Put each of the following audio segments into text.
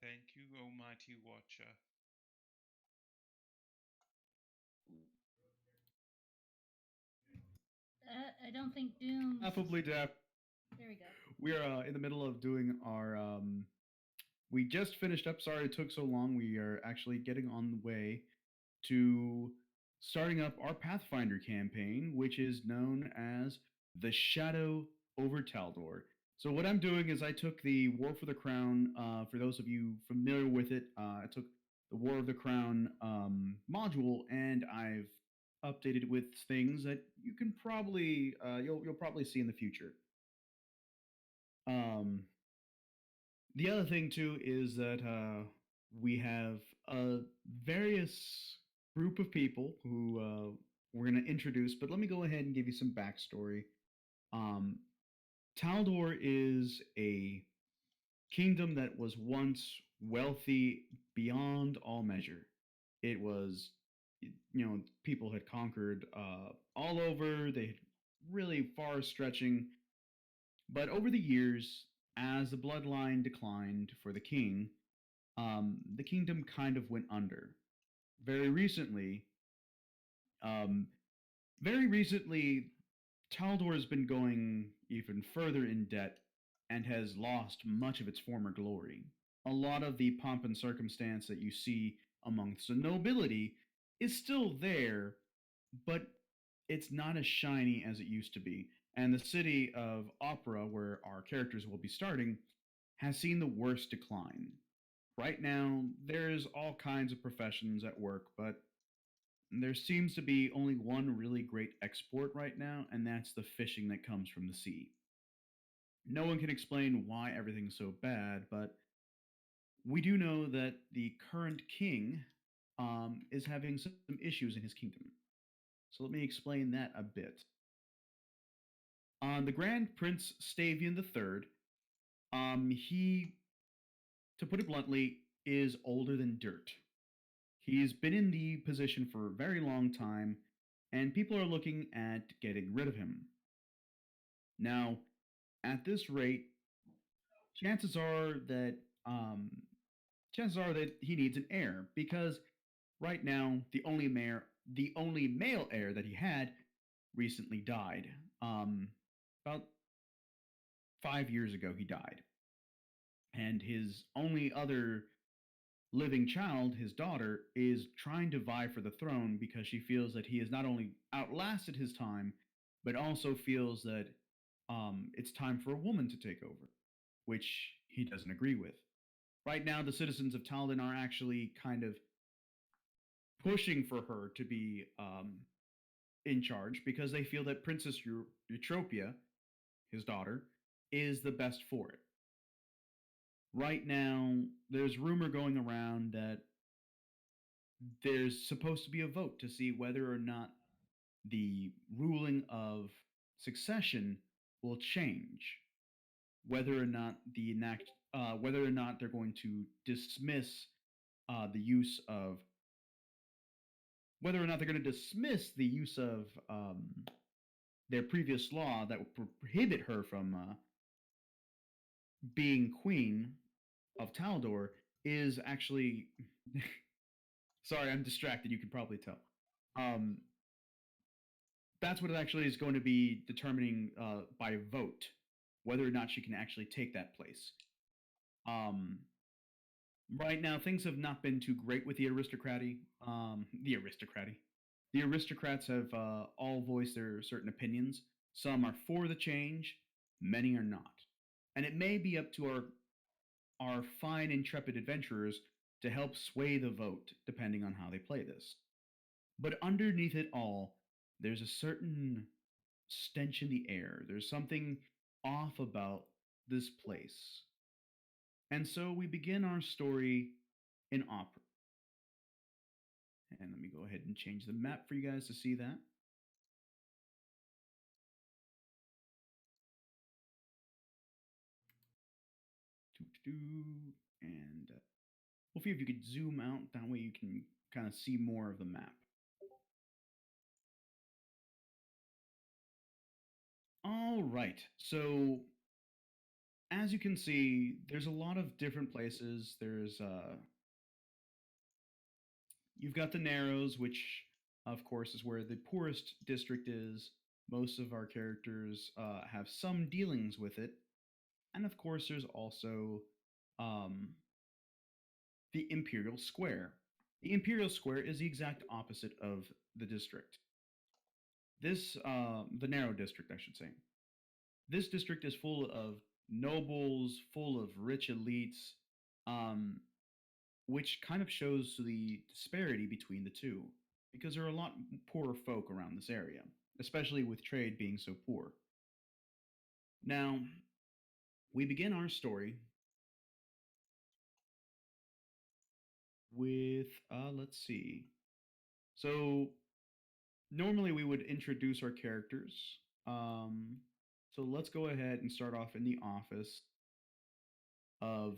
Thank you, Almighty Watcher. I don't think Doom. Affably Deaf. There we go. We're in the middle of doing our. We just finished up. Sorry it took so long. We are actually getting on the way to starting up our Pathfinder campaign, which is known as the Shadow over Taldor. So what I'm doing is I took the War for the Crown. For those of you familiar with it, I took the War of the Crown module and I've updated it with things that you can probably you'll probably see in the future. Um, the other thing too is that we have a various group of people who we're going to introduce, but let me go ahead and give you some backstory. Um, Taldor is a kingdom that was once wealthy beyond all measure. It was, people had conquered all over. They had really far stretching. But over the years, as the bloodline declined for the king, the kingdom kind of went under. Very recently, um, very recently, Taldor has been going even further in debt and has lost much of its former glory. A lot of the pomp and circumstance that you see amongst the nobility is still there, but it's not as shiny as it used to be. And the city of Opera, where our characters will be starting, has seen the worst decline. Right now, there's all kinds of professions at work, but there seems to be only one really great export right now, and that's the fishing that comes from the sea. No one can explain why everything's so bad, but we do know that the current king is having some issues in his kingdom. So let me explain that a bit. The Grand Prince Stavian III, he, to put it bluntly, is older than dirt. He's been in the position for a very long time, and people are looking at getting rid of him. Now, at this rate, chances are that um, chances are that he needs an heir because right now the only male heir that he had recently died. About 5 years ago, he died, and his only other living child, his daughter, is trying to vie for the throne because she feels that he has not only outlasted his time, but also feels that it's time for a woman to take over, which he doesn't agree with. Right now, the citizens of Talden are actually kind of pushing for her to be in charge because they feel that Princess Eutropia, his daughter, is the best for it. Right now, there's rumor going around that there's supposed to be a vote to see whether or not the ruling of succession will change, whether or not they're going to dismiss the use of whether or not they're going to dismiss the use of their previous law that would prohibit her from being queen of Taldor is actually sorry, I'm distracted. You can probably tell. Um, that's what it actually is going to be determining by vote whether or not she can actually take that place. Um, right now, things have not been too great with the aristocracy. The aristocrats have all voiced their certain opinions. Some are for the change, many are not. And it may be up to our fine, intrepid adventurers to help sway the vote, depending on how they play this. But underneath it all, there's a certain stench in the air. There's something off about this place. And so we begin our story in opera. And let me go ahead and change the map for you guys to see that. And hopefully, if you could zoom out, that way you can kind of see more of the map. All right. So as you can see, there's a lot of different places. You've got the Narrows, which of course is where the poorest district is. Most of our characters have some dealings with it, and of course, there's also um, the Imperial Square. The Imperial Square is the exact opposite of the district. The Narrow District, I should say. This district is full of nobles, full of rich elites, um, which kind of shows the disparity between the two, because there are a lot poorer folk around this area, especially with trade being so poor. Now, we begin our story with, let's see. So, normally we would introduce our characters. Um, so, let's go ahead and start off in the office of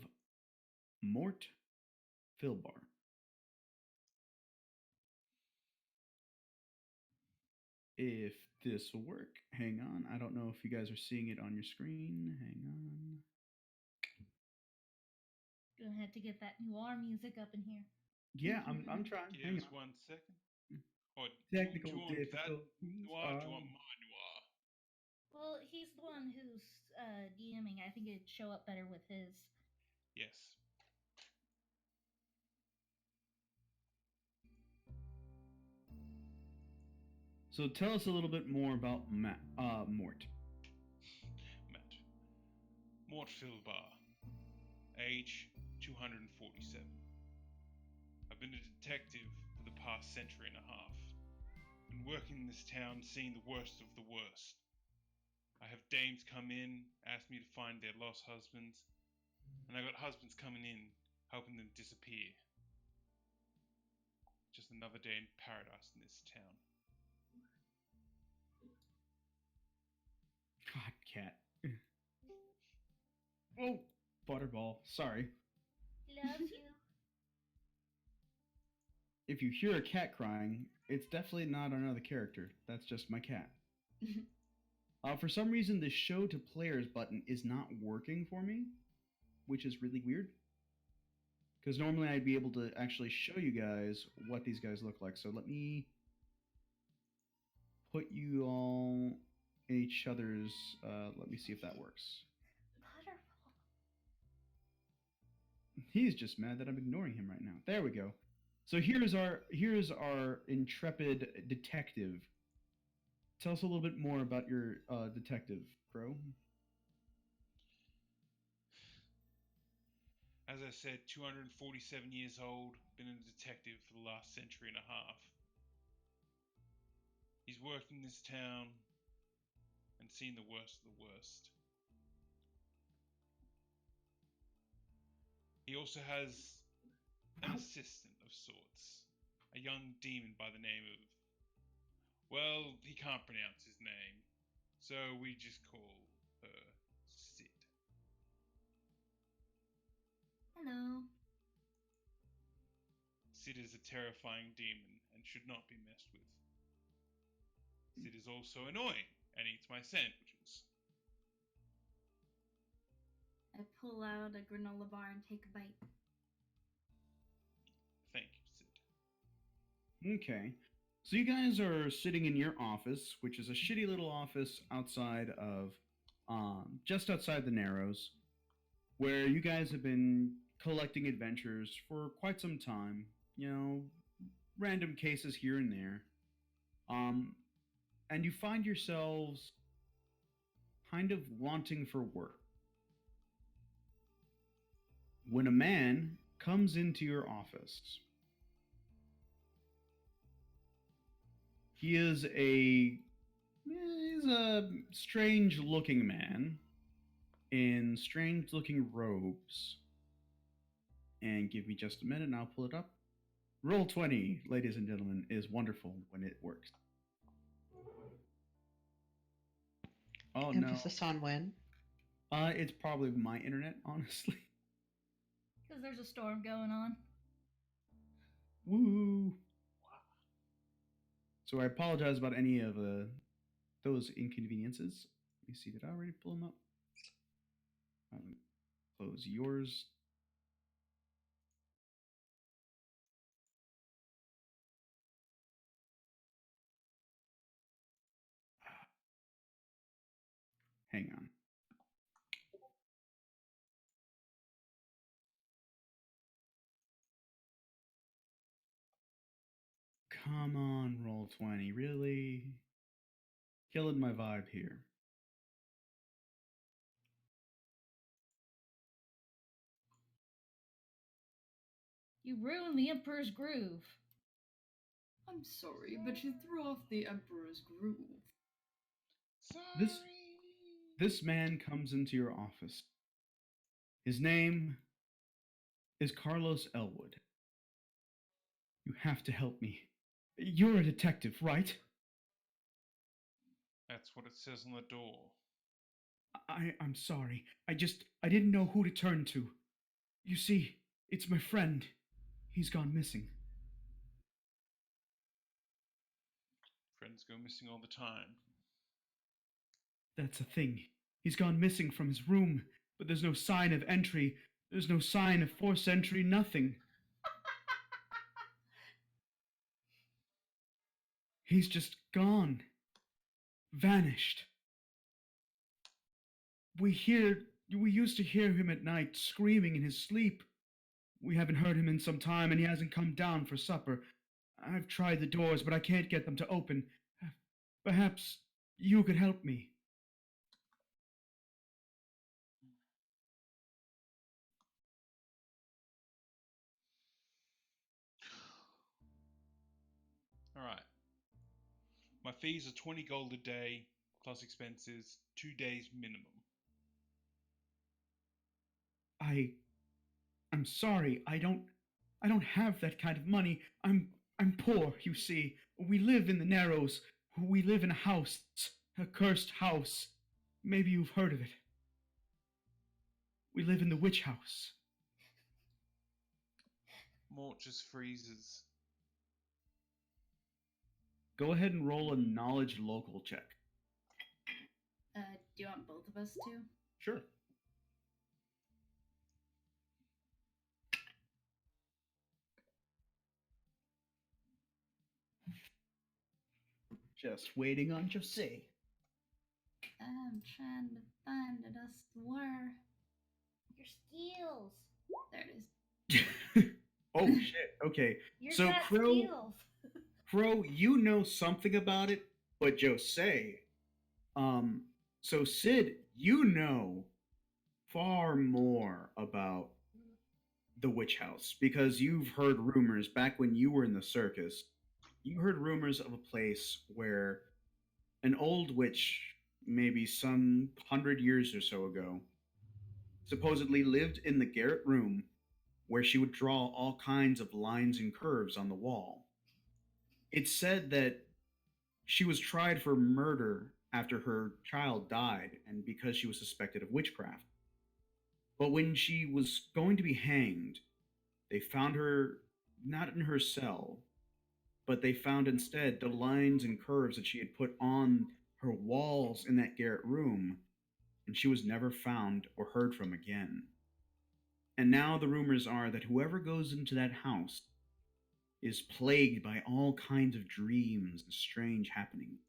Mort Filbar. If this will work, hang on. I don't know if you guys are seeing it on your screen. Hang on. Gonna have to get that noir music up in here. Yeah, I'm trying. Give Hang us on. 1 second. Or do Technical you want that difficulties noir? Or do are. you want my noir? Well, he's the one who's DMing. I think it'd show up better with his. Yes. So tell us a little bit more about Mort. Matt. Mort Filbar. Age 247. I've been a detective for the past century and a half. Been working in this town, seeing the worst of the worst. I have dames come in, ask me to find their lost husbands, and I got husbands coming in, helping them disappear. Just another day in paradise in this town. God, cat. Oh, Butterball. Sorry. Loves you. If you hear a cat crying, it's definitely not another character. That's just my cat. For some reason, the show to players button is not working for me, which is really weird. Because normally I'd be able to actually show you guys what these guys look like. So let me put you all in each other's. Let me see if that works. Butterball. He's just mad that I'm ignoring him right now. There we go. So here's our intrepid detective. Tell us a little bit more about your detective, Crow. As I said, 247 years old, been a detective for the last century and a half. He's worked in this town and seen the worst of the worst. He also has an Ow. assistant of sorts, a young demon by the name of. Well, he can't pronounce his name, so we just call her Sid. Hello. Sid is a terrifying demon and should not be messed with. Sid is also annoying and eats my sandwiches. I pull out a granola bar and take a bite. Thank you, Sid. Okay. So you guys are sitting in your office, which is a shitty little office outside of, just outside the Narrows, where you guys have been collecting adventures for quite some time. You know, random cases here and there. Um, and you find yourselves kind of wanting for work when a man comes into your office. He is he's a strange looking man in strange looking robes. And give me just a minute and I'll pull it up. Roll 20, ladies and gentlemen, is wonderful when it works. Oh no. Emphasis on when. It's probably my internet, honestly. Because there's a storm going on. Woo! So I apologize about any of those inconveniences. Let me see, did I already pull them up? Close yours. Hang on. Come on, roll 20. Really? Killing my vibe here. You ruined the Emperor's groove. I'm sorry, but you threw off the Emperor's groove. Sorry. This man comes into your office. His name is Carlos Elwood. You have to help me. You're a detective, right? That's what it says on the door. I'm sorry. I didn't know who to turn to. You see, it's my friend. He's gone missing. Friends go missing all the time. That's a thing. He's gone missing from his room, but there's no sign of entry. There's no sign of forced entry, nothing. He's just gone. Vanished. We used to hear him at night screaming in his sleep. We haven't heard him in some time, and he hasn't come down for supper. I've tried the doors, but I can't get them to open. Perhaps you could help me. Alright. My fees are 20 gold a day, plus expenses, 2 days minimum. I'm sorry. I don't have that kind of money. I'm poor, you see. We live in the Narrows. We live in a house, a cursed house. Maybe you've heard of it. We live in the witch house. Mort just freezes. Go ahead and roll a knowledge local check. Do you want both of us to? Sure. Just waiting on Jose. I'm trying to find it, I swear. Your skills. There it is. Oh shit. Okay. You're So got Crow, skills. Crow, you know something about it, but Jose, so Sid, you know far more about the witch house because you've heard rumors back when you were in the circus. You heard rumors of a place where an old witch, maybe some 100 years or so ago, supposedly lived in the garret room where she would draw all kinds of lines and curves on the wall. It's said that she was tried for murder after her child died and because she was suspected of witchcraft. But when she was going to be hanged, they found her not in her cell, but they found instead the lines and curves that she had put on her walls in that garret room, and she was never found or heard from again. And now the rumors are that whoever goes into that house is plagued by all kinds of dreams and strange happenings.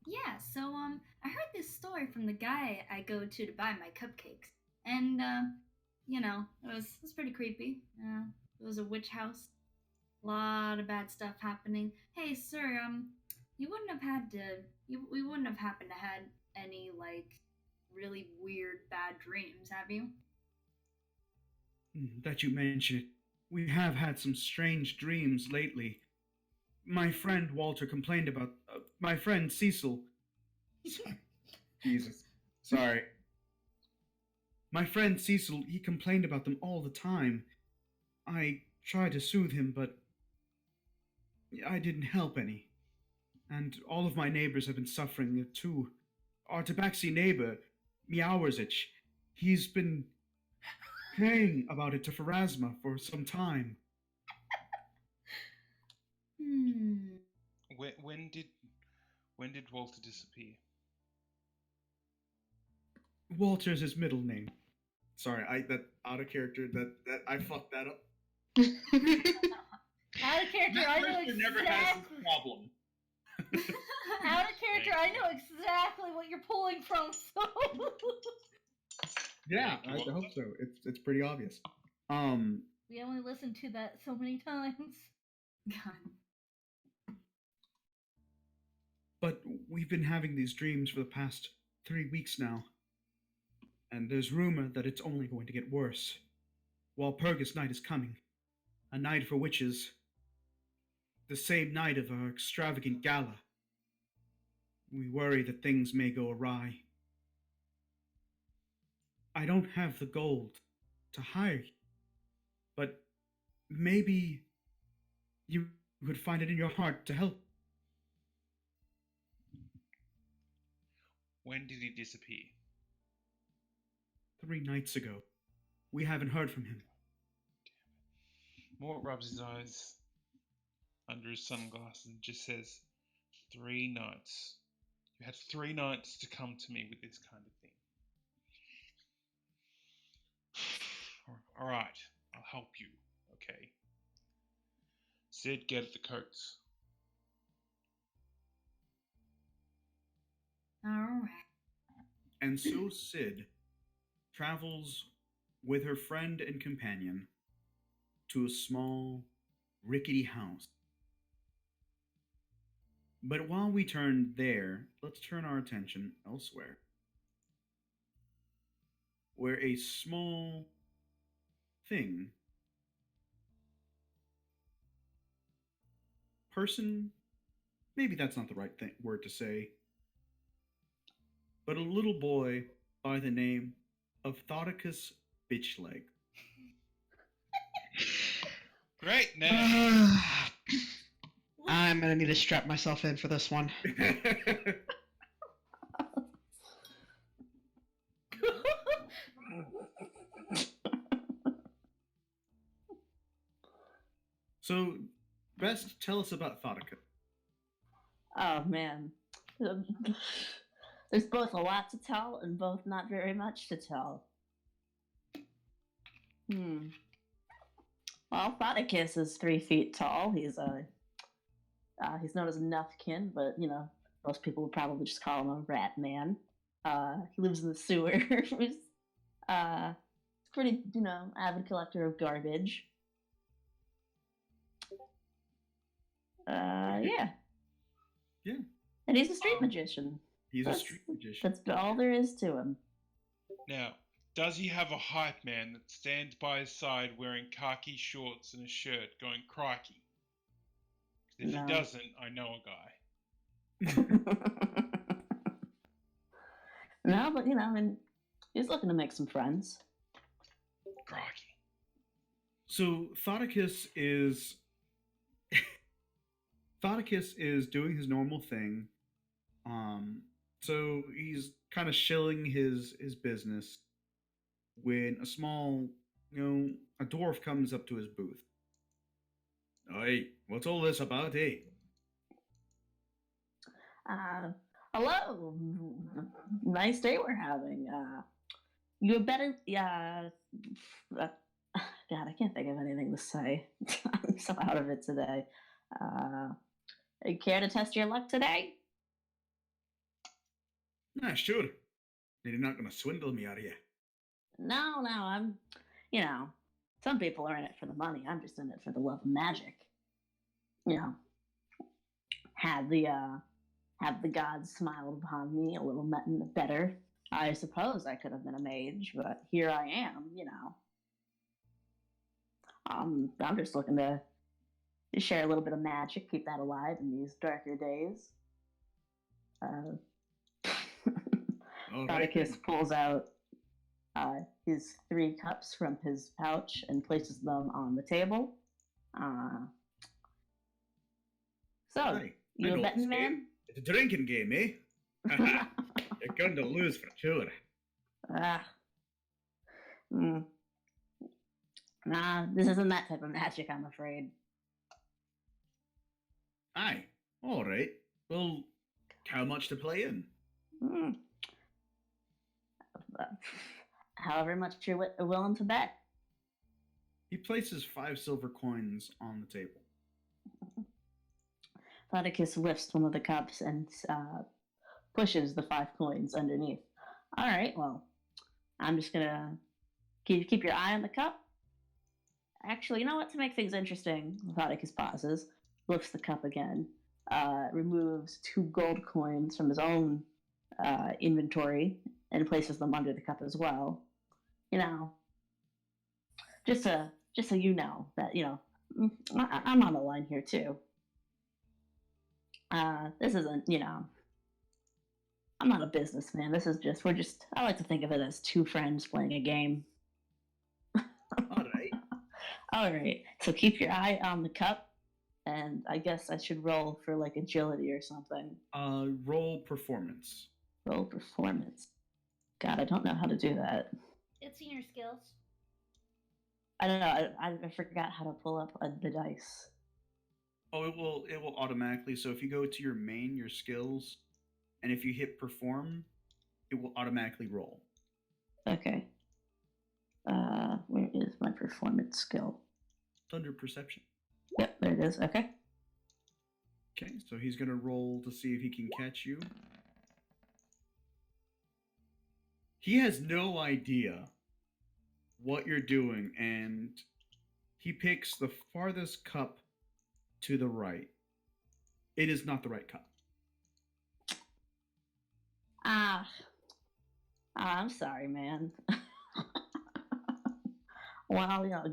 Yeah, so I heard this story from the guy I go to buy my cupcakes. And it was pretty creepy. It was a witch house. A lot of bad stuff happening. Hey, sir, you wouldn't have had to we wouldn't have happened to had any like really weird bad dreams, have you? That you mention it, we have had some strange dreams lately. My friend Walter complained about my friend Cecil. Jesus, sorry. My friend Cecil, he complained about them all the time. I tried to soothe him, but I didn't help any. And all of my neighbors have been suffering it too. Our tabaxi neighbor, Meowersich, he's been praying about it to Pharasma for some time. Hmm. When When did Walter disappear? Walter's his middle name. Sorry, that out of character. That I fucked that up. Out of character, I know person never has this exactly. problem. Out of character, I know exactly what you're pulling from. So Yeah, Thank you, I Walter. hope so. It's pretty obvious. we only listened to that so many times. God. But we've been having these dreams for the past 3 weeks now, and there's rumor that it's only going to get worse. Walpurgis Night is coming, a night for witches. The same night of our extravagant gala. We worry that things may go awry. I don't have the gold to hire you, but maybe you could find it in your heart to help. When did he disappear? 3 nights ago. We haven't heard from him. Mort rubs his eyes under his sunglasses and just says, 3 nights. You had 3 nights to come to me with this kind of thing. All right, I'll help you, okay? Sid, get the coats. All right. And so Sid travels with her friend and companion to a small, rickety house. But while we turn there, let's turn our attention elsewhere, where a small thing, person, maybe that's not the right word to say, but a little boy by the name of Thoticus Bitchleg. Great name. I'm gonna need to strap myself in for this one. So, best tell us about Thotica. Oh man. There's both a lot to tell and both not very much to tell. Well, Thoticus is 3 feet tall. He's known as a Nuffkin, but you know, most people would probably just call him a rat man. He lives in the sewers. He's pretty, you know, avid collector of garbage. Yeah. Yeah. And he's a street magician. He's a That's- street magician. That's all there is to him. Now, does he have a hype man that stands by his side wearing khaki shorts and a shirt going crikey? 'Cause if No. he doesn't, I know a guy. No, but you know, I mean, he's looking to make some friends. Crikey. So Thoticus is Thoticus is doing his normal thing. So he's kind of shilling his business when a small, a dwarf comes up to his booth. Hey, what's all this about, eh? Hello. Nice day we're having. You better, God, I can't think of anything to say. I'm so out of it today. You care to test your luck today? Nah, sure. They're not gonna swindle me, are you? No, I'm, you know, some people are in it for the money. I'm just in it for the love of magic. You know, had the gods smiled upon me a little better, I suppose I could have been a mage, but here I am, you know. I'm just looking to share a little bit of magic, keep that alive in these darker days. All right. Thoticus pulls out his 3 cups from his pouch and places them on the table. So, Aye, I you a know betting this man? game. It's a drinking game, eh? You're going to lose for sure. Ah. Nah, this isn't that type of magic, I'm afraid. Aye, all right. Well, How much to play in? Hmm. Uh, However much you're willing to bet. He places 5 silver coins on the table. Thaddeus lifts one of the cups and pushes the 5 coins underneath. All right, well, I'm just gonna keep your eye on the cup. Actually, you know what? To make things interesting, Thaddeus pauses, lifts the cup again, removes 2 gold coins from his own inventory and places them under the cup as well. You know, just so you know that I'm on the line here too. This isn't, I'm not a businessman. I like to think of it as 2 friends playing a game. All right. All right. So keep your eye on the cup, and I guess I should roll for like agility or something. Roll performance. Roll performance. God, I don't know how to do that. It's in your skills. I don't know. I forgot how to pull up the dice. Oh, it will automatically. So if you go to your skills, and if you hit perform, it will automatically roll. Okay. Where is my performance skill? It's under perception. Yep, there it is. Okay. Okay, so he's gonna roll to see if he can catch you. He has no idea what you're doing, and he picks the farthest cup to the right. It is not the right cup. I'm sorry, man. Well,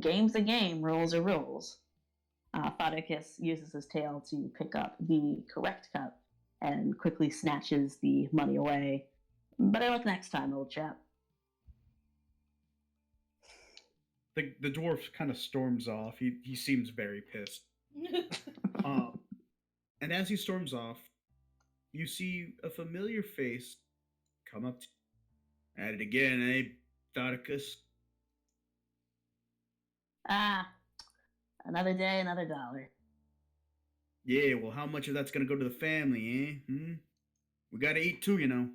game's a game, rules are rules. Thaddeus uses his tail to pick up the correct cup and quickly snatches the money away. Better luck next time, old chap. The dwarf kind of storms off. He seems very pissed. And as he storms off, you see a familiar face come up to you. At it again, eh, Thaddeus? Another day, another dollar. Yeah, well, how much of that's gonna go to the family, eh? We gotta eat too, you know.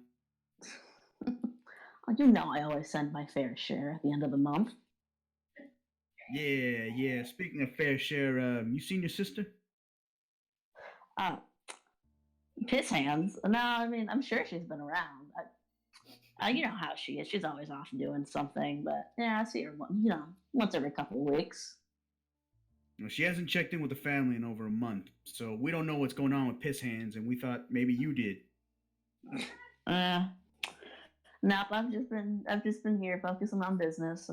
You know I always send my fair share at the end of the month. Yeah. Speaking of fair share, you seen your sister? Piss hands? No, I mean, I'm sure she's been around. You know how she is. She's always off doing something, but yeah, I see her, once every couple of weeks. Well, she hasn't checked in with the family in over a month, so we don't know what's going on with piss hands, and we thought maybe you did. Nope. I've just been here focusing on business.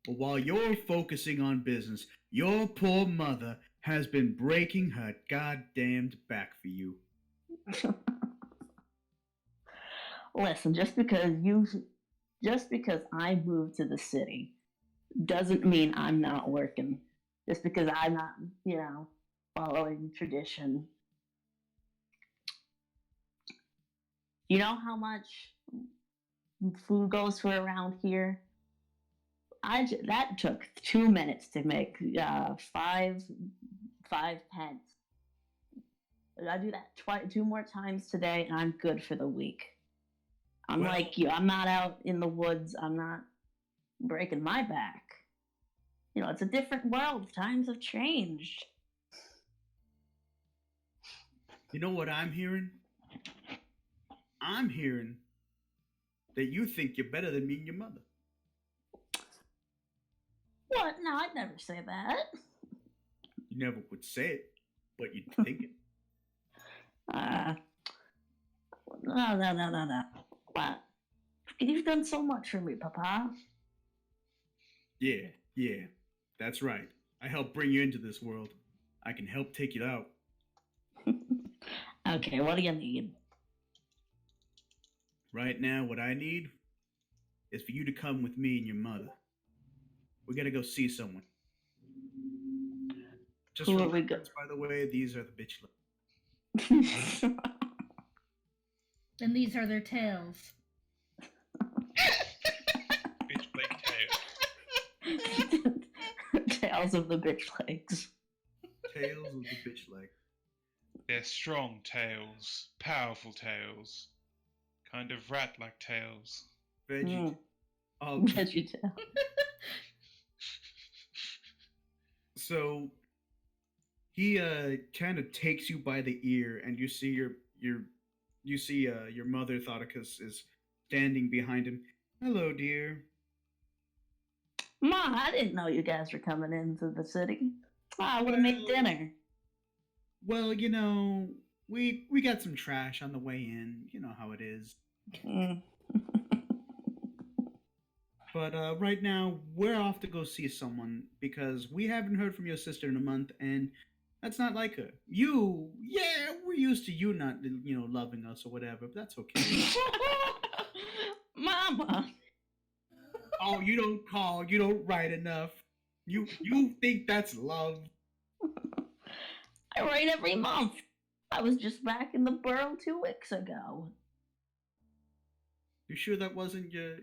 But while you're focusing on business, your poor mother has been breaking her goddamned back for you. Listen, just because I moved to the city doesn't mean I'm not working. Just because I'm not, following tradition. You know how much food goes for around here? That took 2 minutes to make 5 pence. I do that 2 more times today, and I'm good for the week. I'm like you. I'm not out in the woods. I'm not breaking my back. It's a different world. Times have changed. You know what I'm hearing? I'm hearing that you think you're better than me and your mother. What? No, I'd never say that. You never would say it, but you'd think it. No. What? You've done so much for me, Papa. Yeah. That's right. I helped bring you into this world. I can help take you out. Okay, what do you need? Right now, what I need is for you to come with me and your mother. We gotta go see someone. Just Who for are we reference, by the way, these are the bitch legs. And these are their tails. Bitch leg tail. Tails of the bitch legs. Tails of the bitch leg. They're strong tails, powerful tails, kind of rat-like tails. Veggie. Mm. Oh, Veggie. so he kind of takes you by the ear, and you see your mother Thoticus is standing behind him. Hello, dear. Ma, I didn't know you guys were coming into the city. I would have made Well- dinner. Well, we got some trash on the way in. You know how it is. Mm. But right now, we're off to go see someone because we haven't heard from your sister in a month, and that's not like her. Yeah, we're used to you not, loving us or whatever, but that's okay. Mama. Oh, you don't call, you don't write enough. You think that's love? I write every month. I was just back in the borough 2 weeks ago. You sure that wasn't your?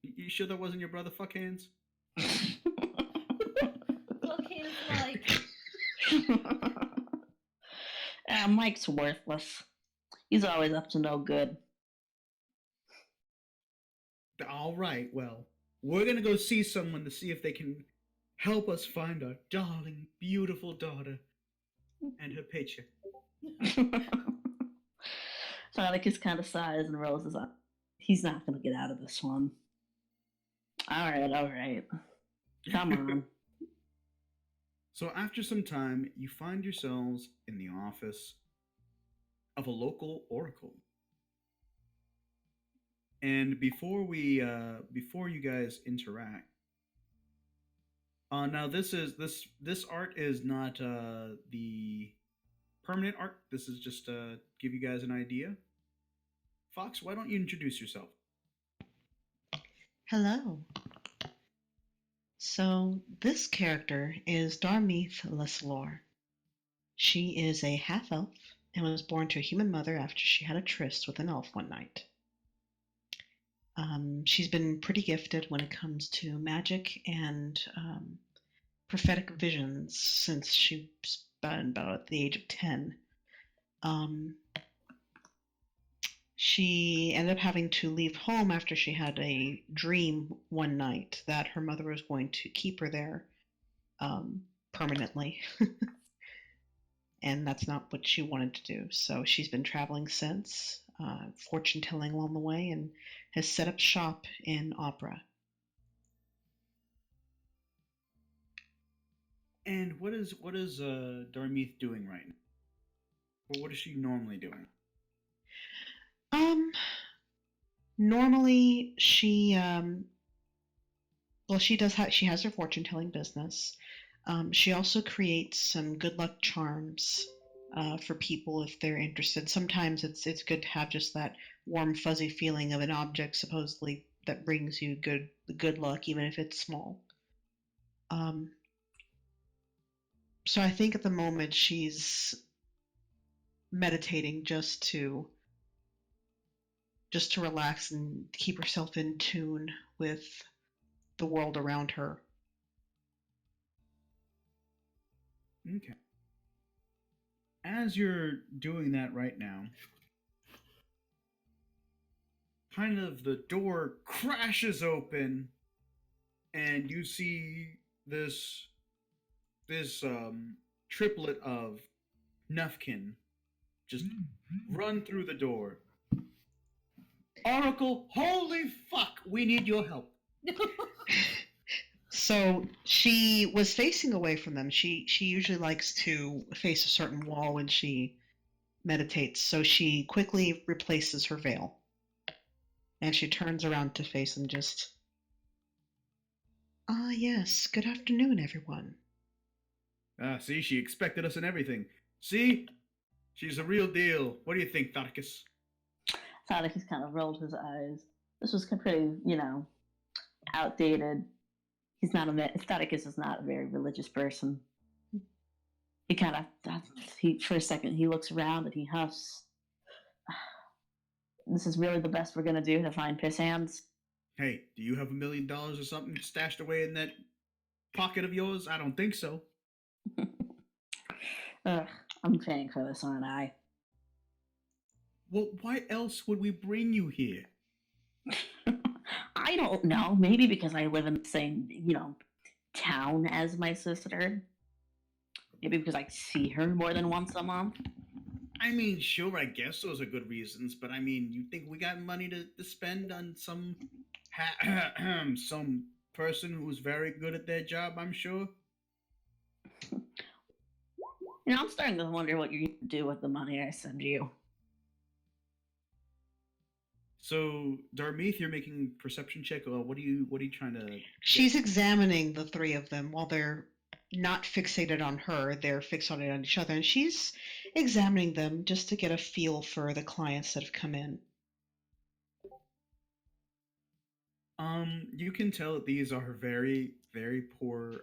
You sure that wasn't your brother? Fuck hands. Look, he's like, Mike's worthless. He's always up to no good. All right, well, we're gonna go see someone to see if they can help us find our darling, beautiful daughter and her paycheck. Sonicus kind of sighs and rolls his eyes. He's not going to get out of this one. All right. Come on. So after some time, you find yourselves in the office of a local oracle. And before you guys interact, now this art is not the permanent art. This is just to give you guys an idea. Fox, why don't you introduce yourself? Hello. So, this character is Darmeeth Leslor. She is a half-elf and was born to a human mother after she had a tryst with an elf one night. She's been pretty gifted when it comes to magic and prophetic visions since she was about at the age of 10. She ended up having to leave home after she had a dream one night that her mother was going to keep her there permanently. And that's not what she wanted to do. So she's been traveling since, fortune telling along the way, and has set up shop in Opera. And what is Darmeeth doing right now? Or what is she normally doing? Normally she she has her fortune telling business. She also creates some good luck charms for people if they're interested. Sometimes it's good to have just that warm fuzzy feeling of an object supposedly that brings you good luck, even if it's small. So I think at the moment she's meditating just to relax and keep herself in tune with the world around her. Okay. As you're doing that right now, kind of the door crashes open, and you see this triplet of Nufkin just run through the door. Oracle, holy fuck, we need your help. So she was facing away from them. She usually likes to face a certain wall when she meditates, so she quickly replaces her veil. And she turns around to face them just... Ah, yes. Good afternoon, everyone. See, she expected us and everything. See? She's a real deal. What do you think, Thoticus? Sonicus kind of rolled his eyes. This was pretty, outdated. Sonicus is not a very religious person. He kind of, for a second, he looks around and he huffs. This is really the best we're going to do to find piss hands. Hey, do you have $1 million or something stashed away in that pocket of yours? I don't think so. I'm paying for this, aren't I? Well, why else would we bring you here? I don't know. Maybe because I live in the same, town as my sister. Maybe because I see her more than once a month. I mean, sure, I guess those are good reasons, but I mean, you think we got money to spend on some some person who's very good at their job? I'm sure. I'm starting to wonder what you're going to do with the money I send you. So, Darmeeth, you're making perception check. What are you trying to? She's examining the three of them while they're not fixated on her. They're fixated on each other, and she's examining them just to get a feel for the clients that have come in. You can tell that these are very, very poor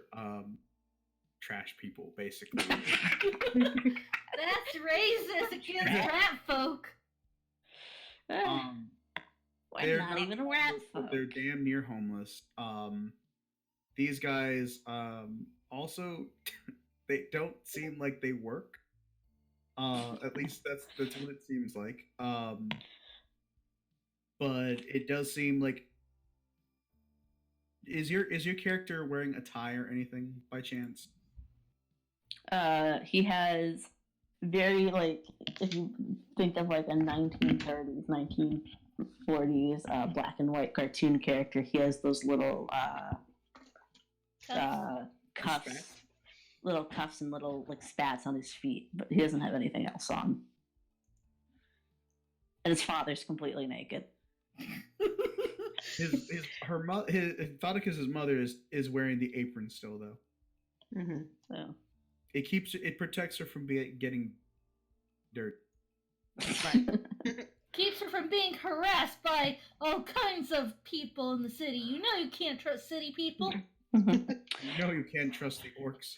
trash people, basically. That's racist against rat folk. We're they're not even rat homeless, but folk. they're damn near homeless. These guys also they don't seem like they work. At least that's what it seems like. But it does seem like is your character wearing a tie or anything by chance? He has very, like, if you think of like a 1930s, 1940s black and white cartoon character, he has those little cuffs, little cuffs and little like spats on his feet, but he doesn't have anything else on. And his father's completely naked. Thoticus's mother is wearing the apron still though. Mm-hmm. So It protects her from getting dirt. Keeps her from being harassed by all kinds of people in the city. You know you can't trust city people. You know you can't trust the orcs.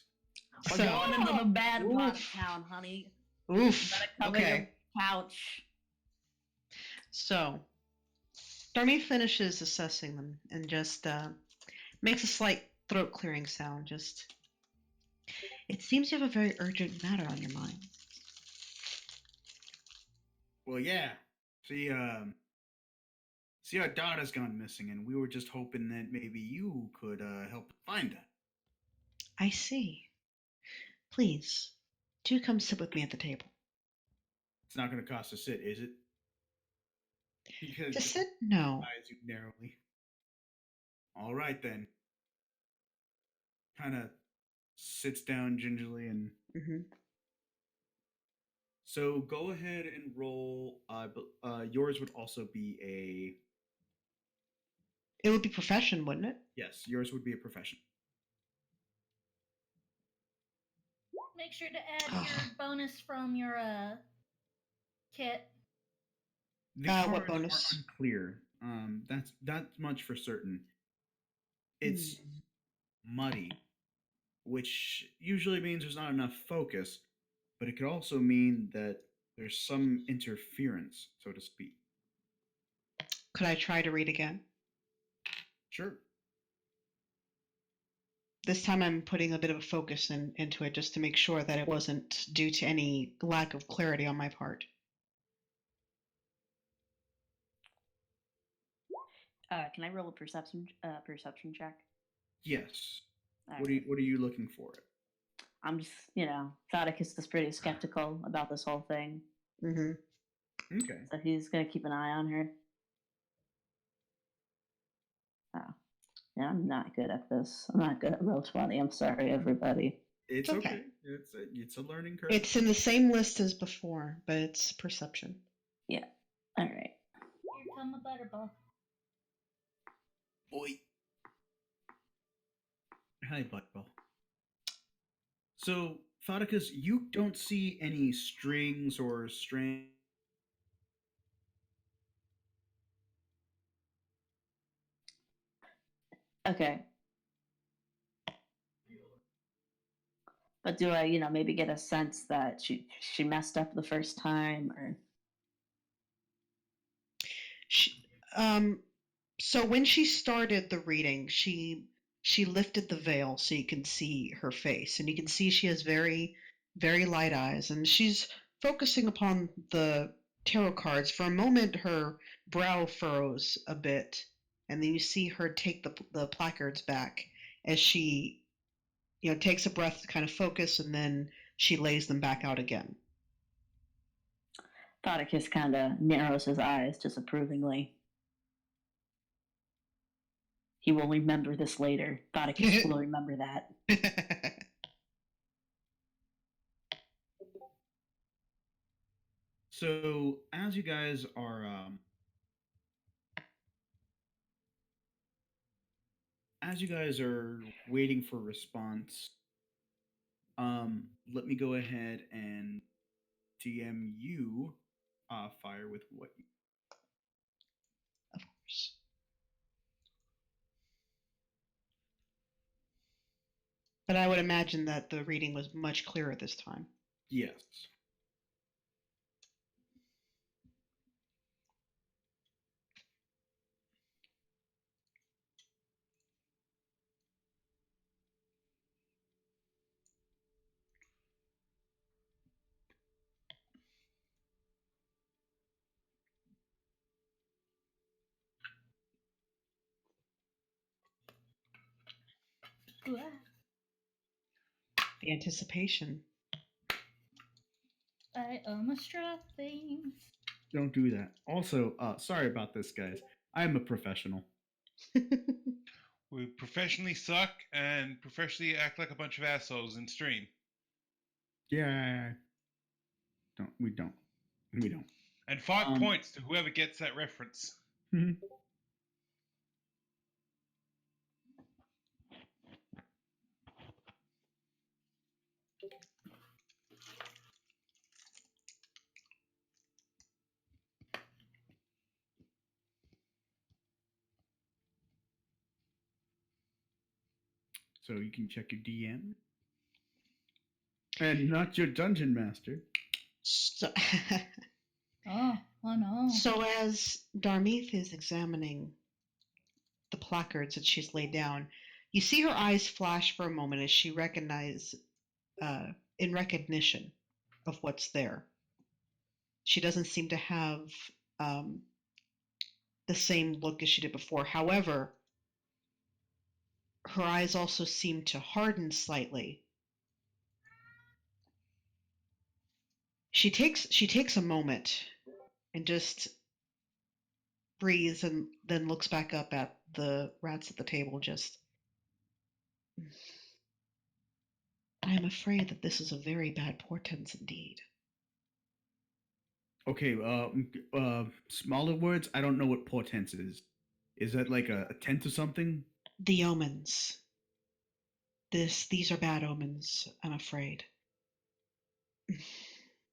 We're So- going into the bad part of Oof. town, honey. Oof. You better cover Okay. your couch. So, Darmy finishes assessing them and just makes a slight throat clearing sound. Just, it seems you have a very urgent matter on your mind. Well, yeah. See, our daughter's gone missing, and we were just hoping that maybe you could help find her. I see. Please, do come sit with me at the table. It's not going to cost a sit, is it? Because To sit? No. eyes you narrowly. All right then. Kind of sits down gingerly and. Mm-hmm. So go ahead and roll. Yours would also be a. It would be profession, wouldn't it? Yes, yours would be a profession. Make sure to add your bonus from your kit. The What cards bonus? are unclear. That's much for certain. It's muddy, which usually means there's not enough focus, but it could also mean that there's some interference, so to speak. Could I try to read again? Sure. This time I'm putting a bit of a focus into it just to make sure that it wasn't due to any lack of clarity on my part. Can I roll a perception check? Yes. All What right. are you looking for? I'm just, Thoticus is pretty skeptical about this whole thing, Mm-hmm. Okay. so he's gonna keep an eye on her. Oh, yeah, I'm not good at this. I'm not good at Roll20. I'm sorry, everybody. It's Okay. okay. It's a learning curve. It's in the same list as before, but it's perception. All right. Here come a butterball. Boy. Hi, Butterball. So, Thoticus, you don't see any strings or string. Okay. But do I, maybe get a sense that she messed up the first time, or She, so when she started the reading, she lifted the veil so you can see her face, and you can see she has very very light eyes, and she's focusing upon the tarot cards. For a moment, her brow furrows a bit, and then you see her take the placards back as she, takes a breath to kind of focus, and then she lays them back out again. Thoticus kind of narrows his eyes disapprovingly. He will remember this later. Thoticus will remember that. So as you guys are waiting for a response, let me go ahead and DM you fire with what you... Of course. But I would imagine that the reading was much clearer this time. Yes. The anticipation. I almost dropped things. Don't do that. Also, sorry about this, guys. I am a professional. We professionally suck and professionally act like a bunch of assholes in stream. Yeah. We don't. And 5 points to whoever gets that reference. So you can check your DM. And not your dungeon master. So, Oh no. so as Darmeeth is examining the placards that she's laid down, you see her eyes flash for a moment as she in recognition of what's there. She doesn't seem to have the same look as she did before. However, her eyes also seem to harden slightly. She takes a moment and just breathes, and then looks back up at the rats at the table. Just, I am afraid that this is a very bad portent indeed. Okay, smaller words. I don't know what portents is. Is that like a tent or something? The omens. These are bad omens, I'm afraid.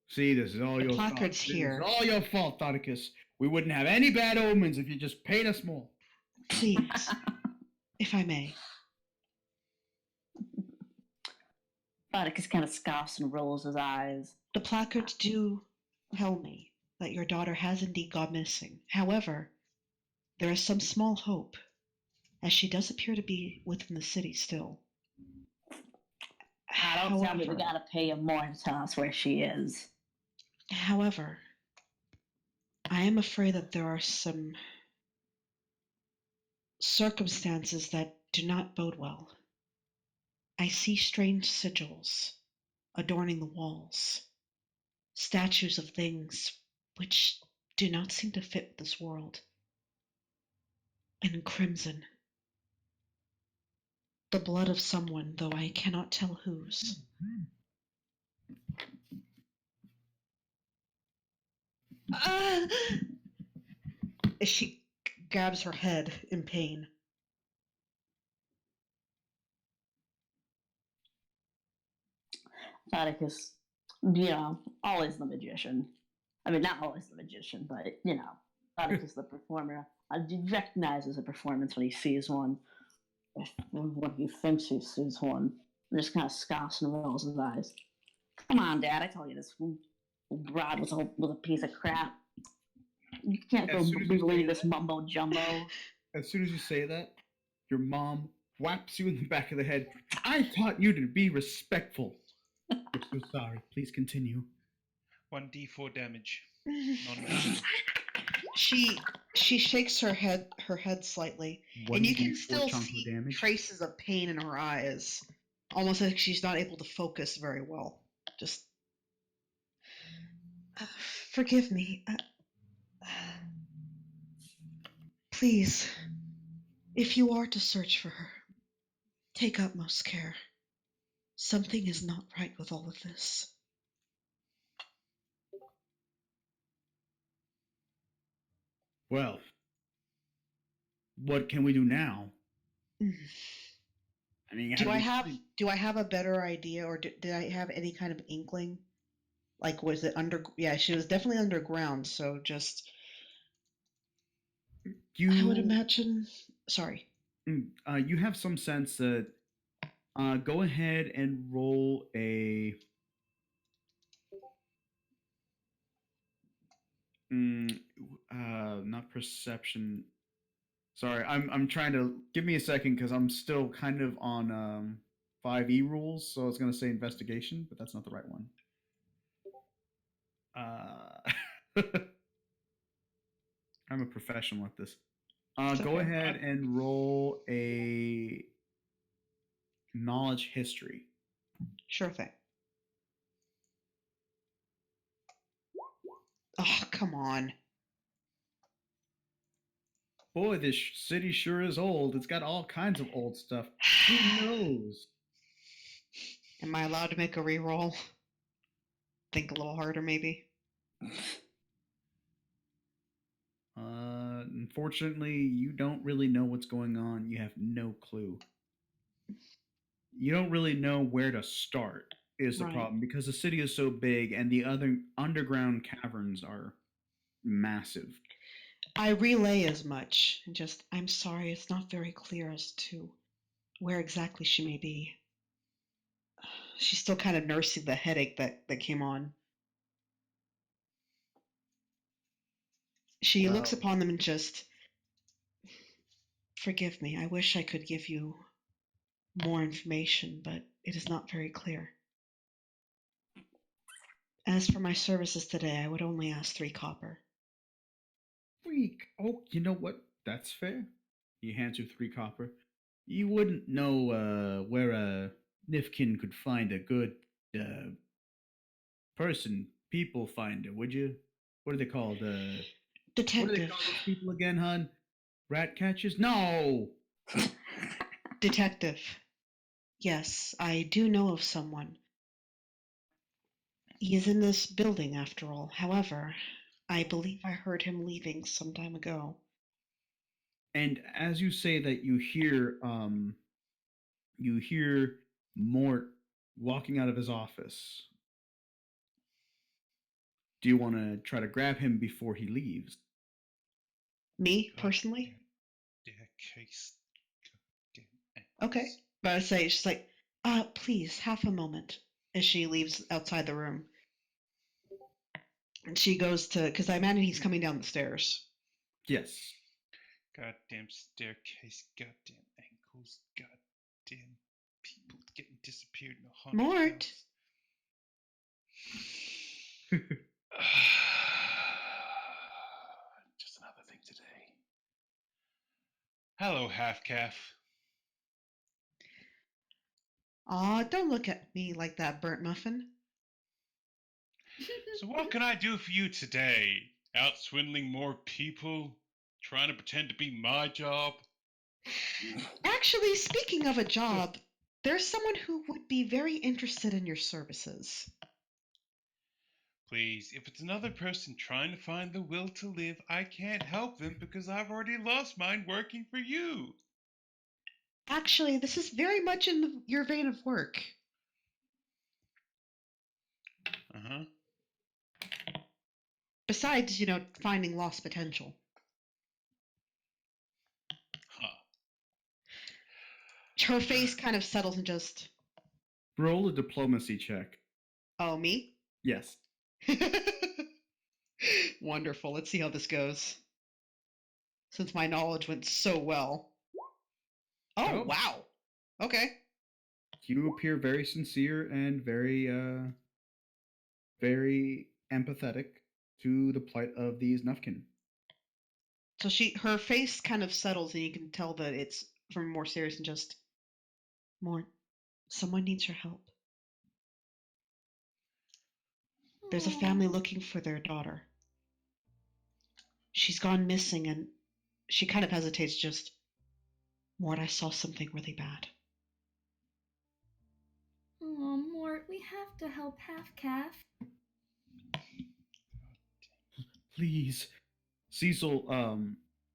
See, this is all The your fault. placards here. This is all your fault, Thoticus. We wouldn't have any bad omens if you just paid us more. Please, if I may. Thoticus kind of scoffs and rolls his eyes. The placards do tell me that your daughter has indeed gone missing. However, there is some small hope, as she does appear to be within the city still. Don't tell me we gotta pay him more to tell us where she is. However, I am afraid that there are some circumstances that do not bode well. I see strange sigils adorning the walls, statues of things which do not seem to fit with this world. And crimson. The blood of someone, though I cannot tell whose. As she grabs her head in pain. Thoticus, always the magician. I mean, not always the magician, but, Thoticus the performer. He recognizes a performance when he sees one. When he thinks he sees one. And just kind of scoffs and rolls his eyes. Come on, Dad, I told you this broad was a piece of crap. You can't go believing this mumbo jumbo. As soon as you say that, your mom whaps you in the back of the head. I taught you to be respectful. We're so sorry. Please continue. 1d4 damage. Non-magical. She shakes her head slightly, and you can 1d4 still chunk see of damage. traces of pain in her eyes, almost like she's not able to focus very well. Just forgive me. Please, if you are to search for her, take utmost care. Something is not right with all of this. Well, what can we do now? Mm. I mean, Do I have a better idea, or did I have any kind of inkling? Like, was it under? Yeah, she was definitely underground. So just, I would imagine. Sorry. You have some sense that. Go ahead and roll a. Not perception. Sorry, I'm trying to give me a second because I'm still kind of on 5e rules, so I was gonna say investigation, but that's not the right one. I'm a professional at this. It's Go okay. ahead and roll a knowledge history. Sure thing. Oh, come on. Boy, this city sure is old. It's got all kinds of old stuff. Who knows? Am I allowed to make a reroll? Think a little harder, maybe. Unfortunately, you don't really know what's going on. You have no clue. You don't really know where to start, is the Right. problem, because the city is so big and the other underground caverns are massive. I relay as much, and just, I'm sorry, it's not very clear as to where exactly she may be. She's still kind of nursing the headache that came on. She looks Well, upon them and just, forgive me, I wish I could give you more information, but it is not very clear. As for my services today, I would only ask 3 copper. Oh, you know what? That's fair. He hands you 3 copper. You wouldn't know where a Nifkin could find a good people finder, would you? What are they called? What do they Detective. call those people again, hun? Rat catchers? No! Detective. Yes, I do know of someone. He is in this building, after all. However, I believe I heard him leaving some time ago. And as you say that, you hear Mort walking out of his office. Do you want to try to grab him before he leaves? Me, personally? Staircase. Okay. But I say, she's like, please, half a moment, as she leaves outside the room. And she goes to, because I imagine he's coming down the stairs. Yes. Goddamn staircase. Goddamn ankles. Goddamn people getting disappeared in a haunted Mort! house. Just another thing today. Hello, half-calf. Aw, don't look at me like that, burnt muffin. So what can I do for you today? Out swindling more people? Trying to pretend to be my job? Actually, speaking of a job, there's someone who would be very interested in your services. Please, if it's another person trying to find the will to live, I can't help them because I've already lost mine working for you. Actually, this is very much in your vein of work. Uh-huh. Besides, finding lost potential. Huh. Her face kind of settles and just, Roll a diplomacy check. oh, me? Yes. Wonderful. Let's see how this goes. Since my knowledge went so well. Oh, Oh. wow. Okay. you appear very sincere and very empathetic to the plight of these Nufkin. So her face kind of settles, and you can tell that it's from more serious and just more. Someone needs your help. There's a family Aw. looking for their daughter. She's gone missing, and she kind of hesitates. Just, Mort, I saw something really bad. Aw, Mort, we have to help Half Calf. Please. Cecil,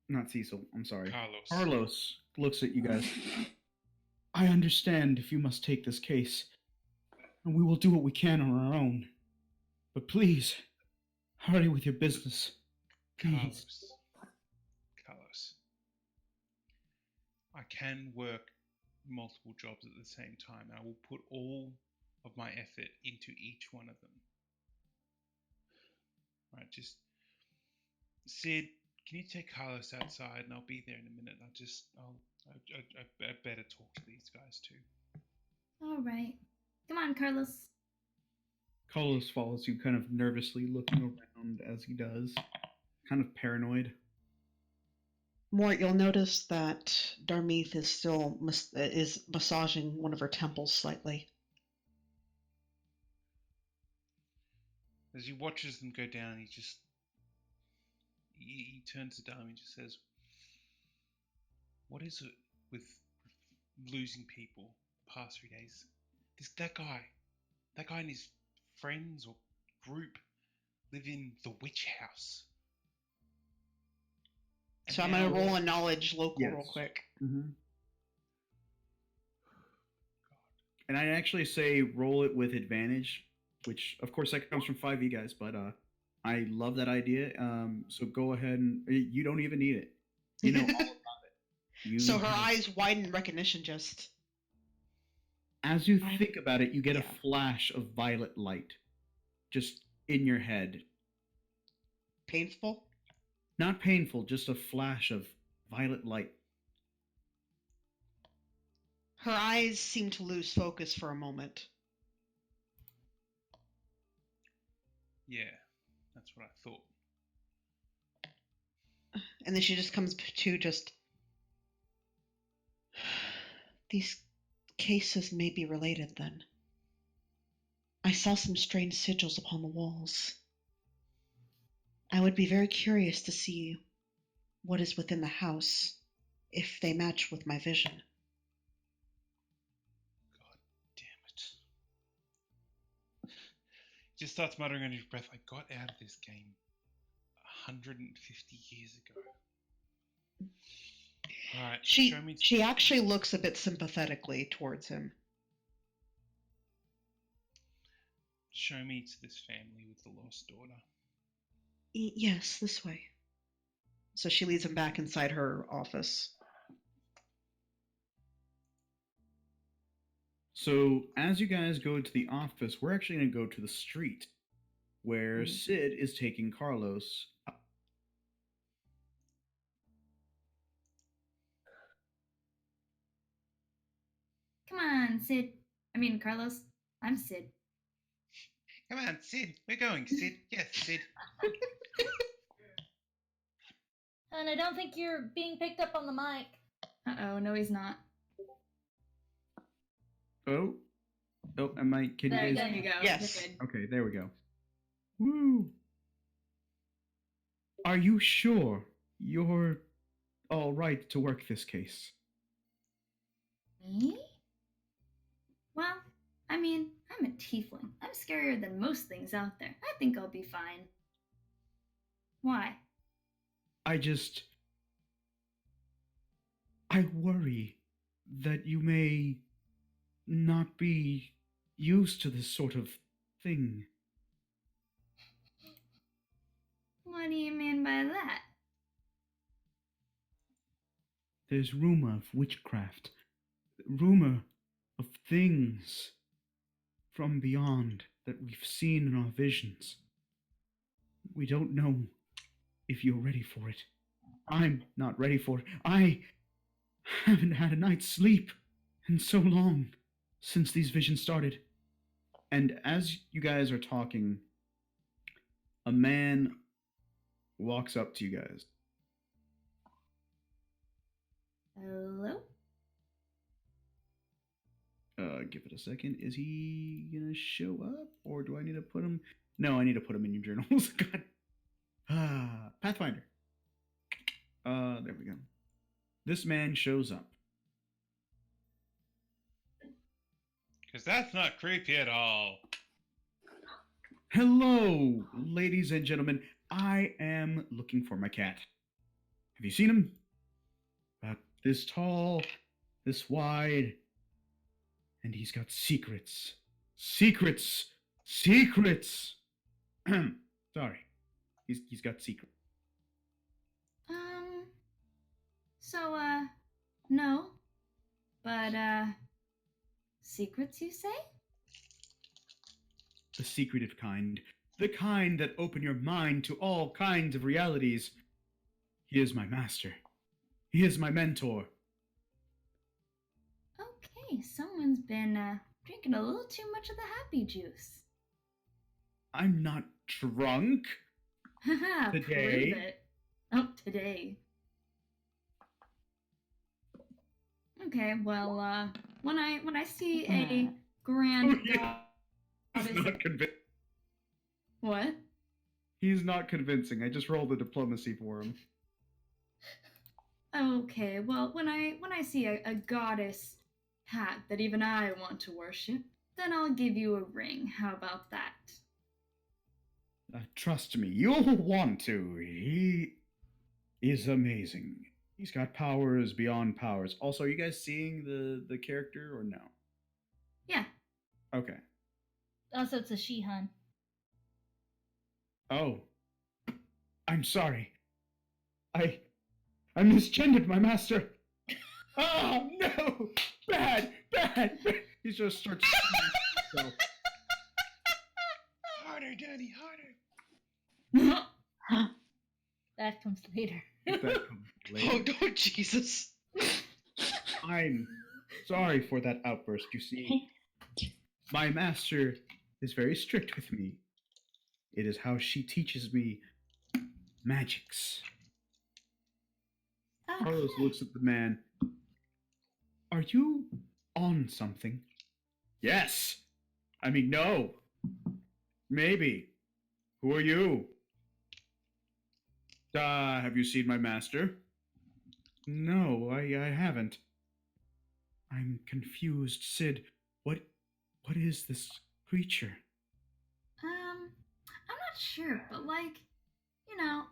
not Cecil, I'm sorry. Carlos. Carlos looks at you guys. I understand if you must take this case, and we will do what we can on our own. But please, hurry with your business. Please. Carlos. I can work multiple jobs at the same time, and I will put all of my effort into each one of them. Right, just Sid, can you take Carlos outside, and I'll be there in a minute. I better talk to these guys too. All right. Come on, Carlos. Carlos follows you, kind of nervously looking around as he does, kind of paranoid. Mort, you'll notice that Darmeeth is still is massaging one of her temples slightly. As he watches them go down, he turns to Dami and just says, "What is it with losing people the past 3 days? That guy and his friends or group live in the witch house." And So I'm going to now- roll a knowledge local Yes. real quick. Mm-hmm. And I'd actually say roll it with advantage, which of course that comes from 5e guys, but I love that idea. So go ahead and you don't even need it. You know all about it. So her eyes widen in recognition. Just As you think about it, you get yeah. a flash of violet light just in your head. Painful? Not painful, just a flash of violet light. Her eyes seem to lose focus for a moment. Yeah, that's what I thought. And then she just comes to just... These cases may be related then. I saw some strange sigils upon the walls. I would be very curious to see what is within the house, if they match with my vision. God damn it. Just starts muttering under his breath, "I got out of this game 150 years ago." Alright, show me. She actually looks a bit sympathetically towards him. Show me to this family with the lost daughter. Yes, this way. So she leads him back inside her office. So as you guys go to the office, we're actually going to go to the street where Sid is taking Carlos. Come on, Sid. I mean, Carlos. I'm Sid. Come on, Sid. We're going, Sid. Yes, Sid. And I don't think you're being picked up on the mic. Uh-oh, no he's not. Oh, am I? Can There you guys? you go. Yes. You're good. Okay, there we go. Woo! Are you sure you're all right to work this case? Me? Well, I mean, I'm a tiefling. I'm scarier than most things out there. I think I'll be fine. Why? I worry that you may not be used to this sort of thing. What do you mean by that? There's rumor of witchcraft, rumor of things from beyond that we've seen in our visions. We don't know if you're ready for it. I'm not ready for it. I haven't had a night's sleep in so long. since these visions started. And as you guys are talking, a man walks up to you guys. Hello? Give it a second. Is he gonna show up, or do I need to put him? No, I need to put him in your journals. God. Pathfinder. There we go. This man shows up. Because that's not creepy at all. Hello, ladies and gentlemen. I am looking for my cat. Have you seen him? About this tall, this wide, and he's got secrets. Secrets! Secrets! Sorry. He's got secrets. So, no. But, secrets, you say? The secretive kind. The kind that open your mind to all kinds of realities. He is my master. He is my mentor. Okay, someone's been, drinking a little too much of the happy juice. I'm not drunk. Haha, Today? prove it. Oh, today. Okay, well, when I see a grand He's not convincing. What? He's not convincing. I just rolled a diplomacy for him. Okay, well, when I see a goddess hat that even I want to worship, then I'll give you a ring. How about that? Trust me, you'll want to. He is amazing. He's got powers beyond powers. Also, are you guys seeing the character or no? Yeah. Okay. Also, it's a she-hun. Oh. I'm sorry. I misgendered my master. Oh, no! Bad! Bad! He just starts so. Harder, Daddy, harder. That comes later. That comes later. Oh, Jesus. I'm sorry for that outburst. You see, my master is very strict with me. It is how she teaches me magics. Carlos looks at the man. Are you on something? Yes. I mean, no. Maybe. Who are you? Have you seen my master? No, I haven't. I'm confused, Sid. What is this creature? I'm not sure, but like, you know,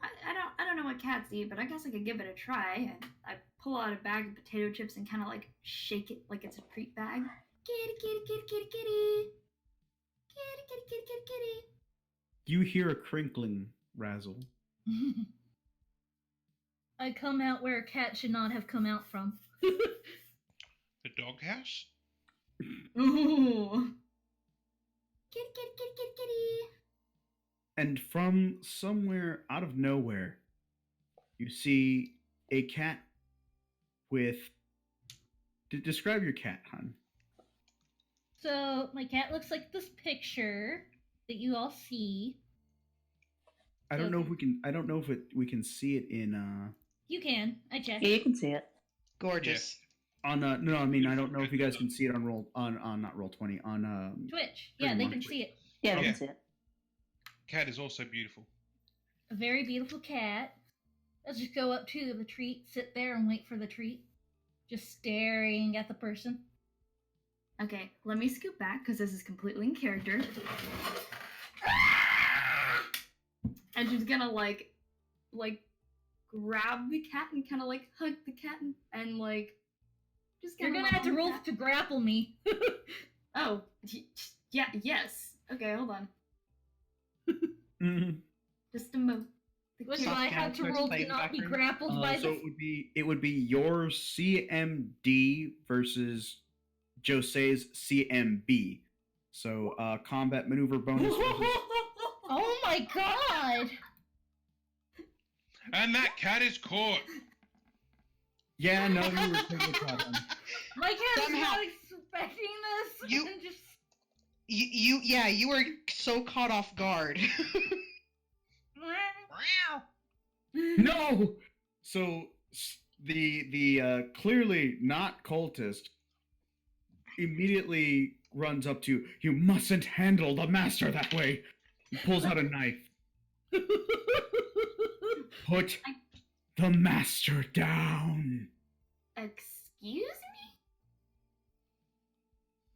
I don't know what cats eat, but I guess I could give it a try. And I pull out a bag of potato chips and kind of like shake it like it's a treat bag. Kitty, kitty, kitty, kitty, kitty. Kitty, kitty, kitty, kitty, kitty. You hear a crinkling, Razzle. I come out where a cat should not have come out from. The doghouse? Ooh. Kitty, kitty, kitty, kitty, kitty. And from somewhere out of nowhere, you see a cat with... Describe your cat, hon. So, my cat looks like this picture that you all see. I don't know if we can. I don't know if we can see it in. You can. I checked. Yeah, you can see it. Gorgeous. On no, I mean I don't know if you guys can see it on not Roll20 on Twitch. Yeah, they can see it. Yeah, they Yeah. can see it. Cat is also beautiful. A very beautiful cat. Let's just go up to the treat, sit there and wait for the treat. Just staring at the person. Okay, let me scoot back because this is completely in character. And she's gonna like grab the cat and kind of like hug the cat and like just. You're kinda gonna have to love the roll cat. to grapple me. Oh, yeah, yes. Okay, hold on. Mhm. Just a moment. What do I have to roll to not be grappled by So this? it would be your CMD versus Jose's CMB. So combat maneuver bonus versus. Oh my god! And that cat is caught. Yeah, no, you were totally caught on. My cat is Somehow- not expecting this. You- And just You were so caught off guard. No. So the clearly not cultist immediately runs up to you. You mustn't handle the master that way. He pulls out a knife. Put the master down. Excuse me?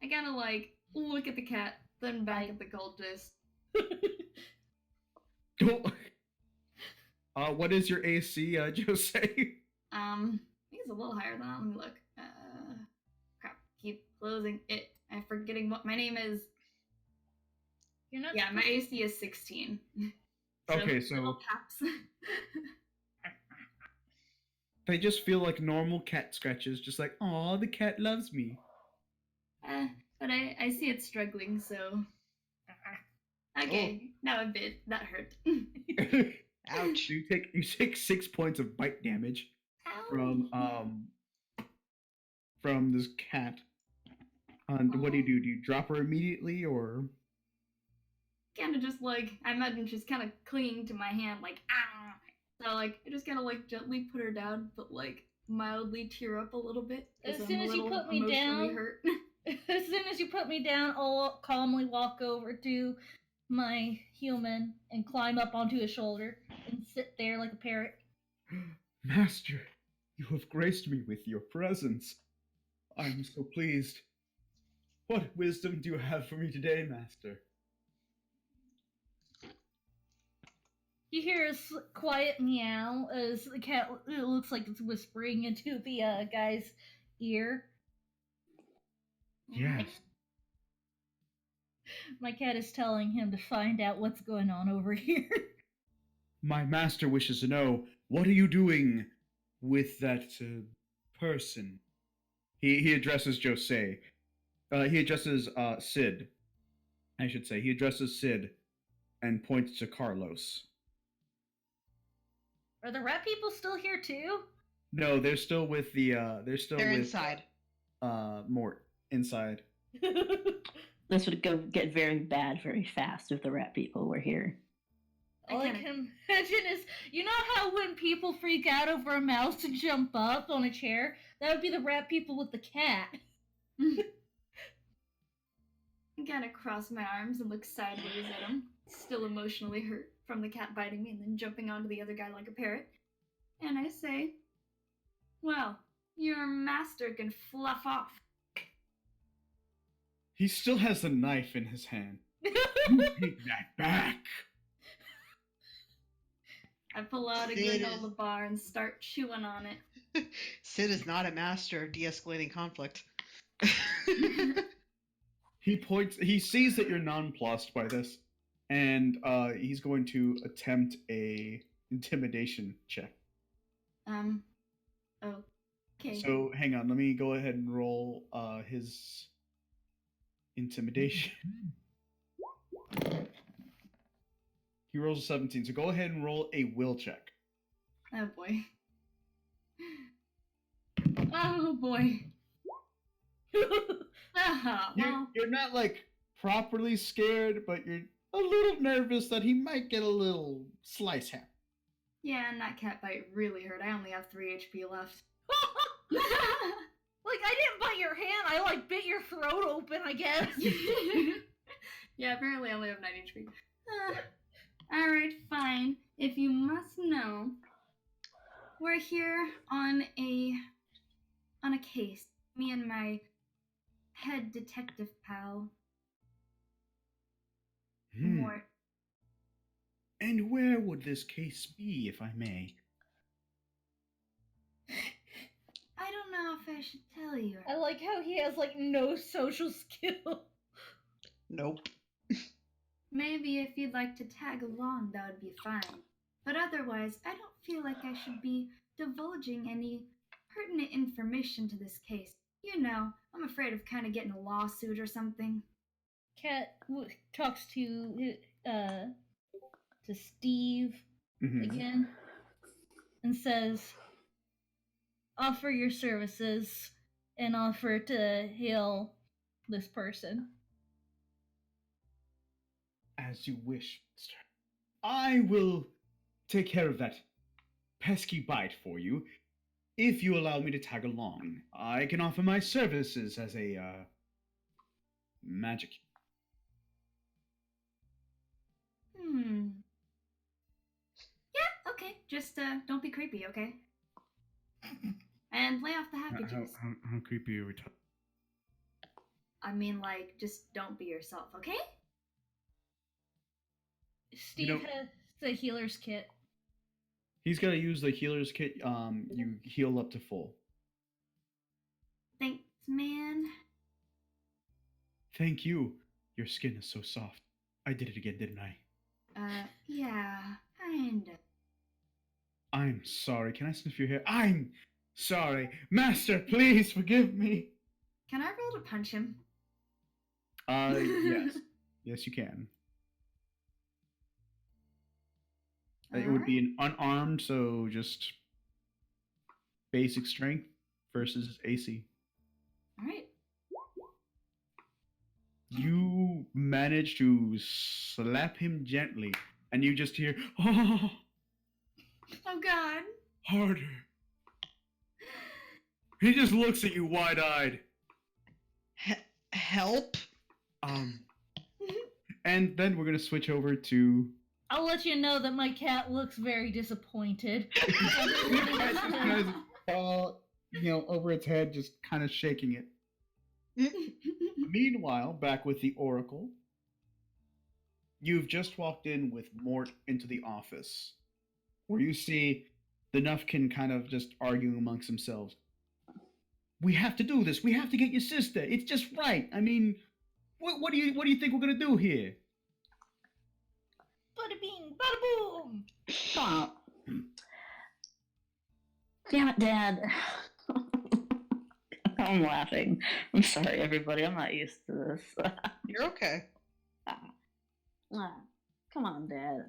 I kind of like look at the cat, then back at the cultist. Go. What is your AC, Jose? I think it's a little higher than that. Let me look. Crap. Keep closing it. I'm forgetting what my name is. You're not. Yeah, my AC is 16. Okay, little so taps. they just feel like normal cat scratches, just like, "Aw, the cat loves me." But I see it struggling, so. Okay, now a bit. That hurt. Ouch. You take 6 points of bite damage from this cat. And what do? Do you drop her immediately, or? Kind of just like, I imagine she's kind of clinging to my hand, like, ah! So, like, I just kind of like gently put her down, but like mildly tear up a little bit. 'Cause As soon I'm a as you little put me emotionally down- hurt. As soon as you put me down, I'll calmly walk over to my human and climb up onto his shoulder and sit there like a parrot. Master, you have graced me with your presence. I'm so pleased. What wisdom do you have for me today, Master? You hear a quiet meow as the cat, it looks like it's whispering into the guy's ear. Yes. My cat is telling him to find out what's going on over here. My master wishes to know, what are you doing with that person? He addresses Jose. He addresses Sid. I should say. He addresses Sid and points to Carlos. Are the rat people still here too? No, they're still with the They're inside. Mort inside. This would get very bad very fast if the rat people were here. All I can imagine is, you know how when people freak out over a mouse and jump up on a chair? That would be the rat people with the cat. I kind of cross my arms and look sideways at him, still emotionally hurt from the cat biting me and then jumping onto the other guy like a parrot. And I say, well, your master can fluff off. He still has a knife in his hand. You take that back. I pull out a granola bar and start chewing on it. Sid is not a master of de-escalating conflict. He sees that you're nonplussed by this, and he's going to attempt a intimidation check. Okay. So hang on, let me go ahead and roll his intimidation. He rolls a 17, so go ahead and roll a will check. Oh boy. Oh boy. Well, You're not like properly scared, but you're a little nervous that he might get a little slice happy. yeah, and that cat bite really hurt. I only have 3 HP left. Like, I didn't bite your hand, I like bit your throat open, I guess. Yeah, apparently I only have 9 HP. Alright, fine. If you must know, we're here on a case. Me and my head detective pal, Mort. And where would this case be, if I may? I don't know if I should tell you. I like how he has, like, no social skill. Nope. Maybe if you'd like to tag along, that would be fine. But otherwise, I don't feel like I should be divulging any pertinent information to this case. You know, I'm afraid of kind of getting a lawsuit or something. Cat talks to Steve again and says, offer your services and offer to heal this person. As you wish, mister. I will take care of that pesky bite for you if you allow me to tag along. I can offer my services as a magic. Yeah, okay. Just don't be creepy, okay? And lay off the happy juice. How creepy are we talking? I mean, like, just don't be yourself, okay? Steve You know- has the healer's kit. He's got to use the healer's kit. You heal up to full. Thanks, man. Thank you. Your skin is so soft. I did it again, didn't I? Yeah, kinda. I'm sorry. Can I sniff your hair? I'm sorry. Master, please forgive me. Can I roll to punch him? Yes. Yes, you can. It would be an unarmed, so just basic strength versus AC. Alright. You manage to slap him gently, and you just hear, oh, Oh god. harder. He just looks at you wide-eyed. Help? And then we're gonna switch over to. I'll let you know that my cat looks very disappointed. Over its head, just kind of shaking it. Meanwhile, back with the Oracle, you've just walked in with Mort into the office, where you see the Nuffkin kind of just arguing amongst themselves. We have to do this. We have to get your sister. It's just right. I mean, what do you think we're gonna do here? Bada bing, bada boom. Come on. Damn it, Dad. I'm laughing. I'm sorry, everybody. I'm not used to this. You're okay. Come on, Dad.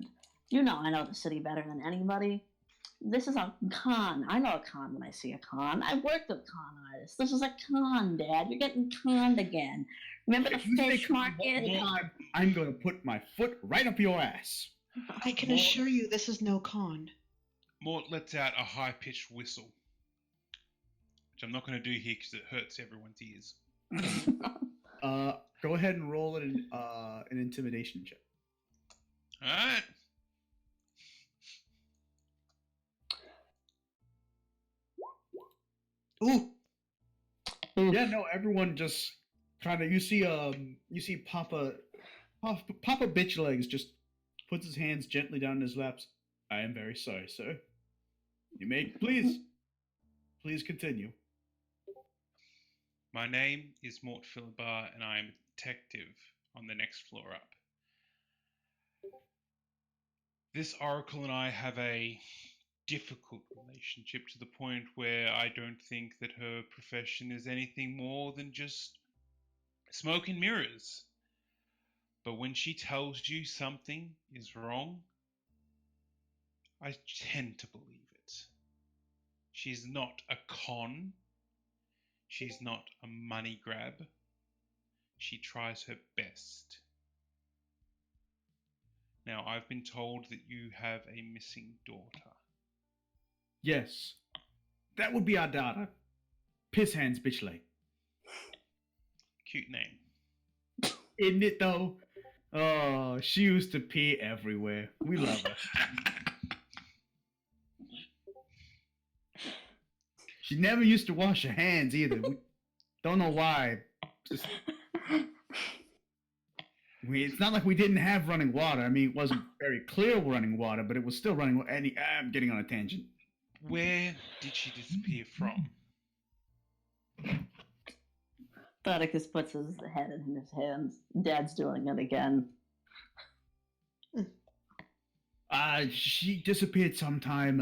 You know I know the city better than anybody. This is a con. I know a con when I see a con. I've worked with con artists. This is a con, Dad. You're getting conned again. Remember the If you say fish con one market? more time, I'm gonna put my foot right up your ass. I can Mort- assure you this is no con. Mort lets out a high-pitched whistle, which I'm not going to do here because it hurts everyone's ears. Go ahead and roll an intimidation check. All right. Ooh, Yeah, no, everyone just kind of you see Papa Bitch Legs just puts his hands gently down in his laps. I am very sorry, sir. You may please continue. My name is Mort Philbar, and I am a detective on the next floor up. This Oracle and I have a difficult relationship to the point where I don't think that her profession is anything more than just smoke and mirrors. But when she tells you something is wrong, I tend to believe it. She's not a con. She's not a money grab. She tries her best. Now, I've been told that you have a missing daughter. Yes, that would be our daughter. Piss hands, bitch leg. Cute name. Isn't it though? Oh, she used to pee everywhere. We love her. She never used to wash her hands either. We don't know why. Just, it's not like we didn't have running water. I mean, it wasn't very clear running water, but it was still running. I'm getting on a tangent. Where did she disappear from? Thaddeus puts his head in his hands. Dad's doing it again. She disappeared some time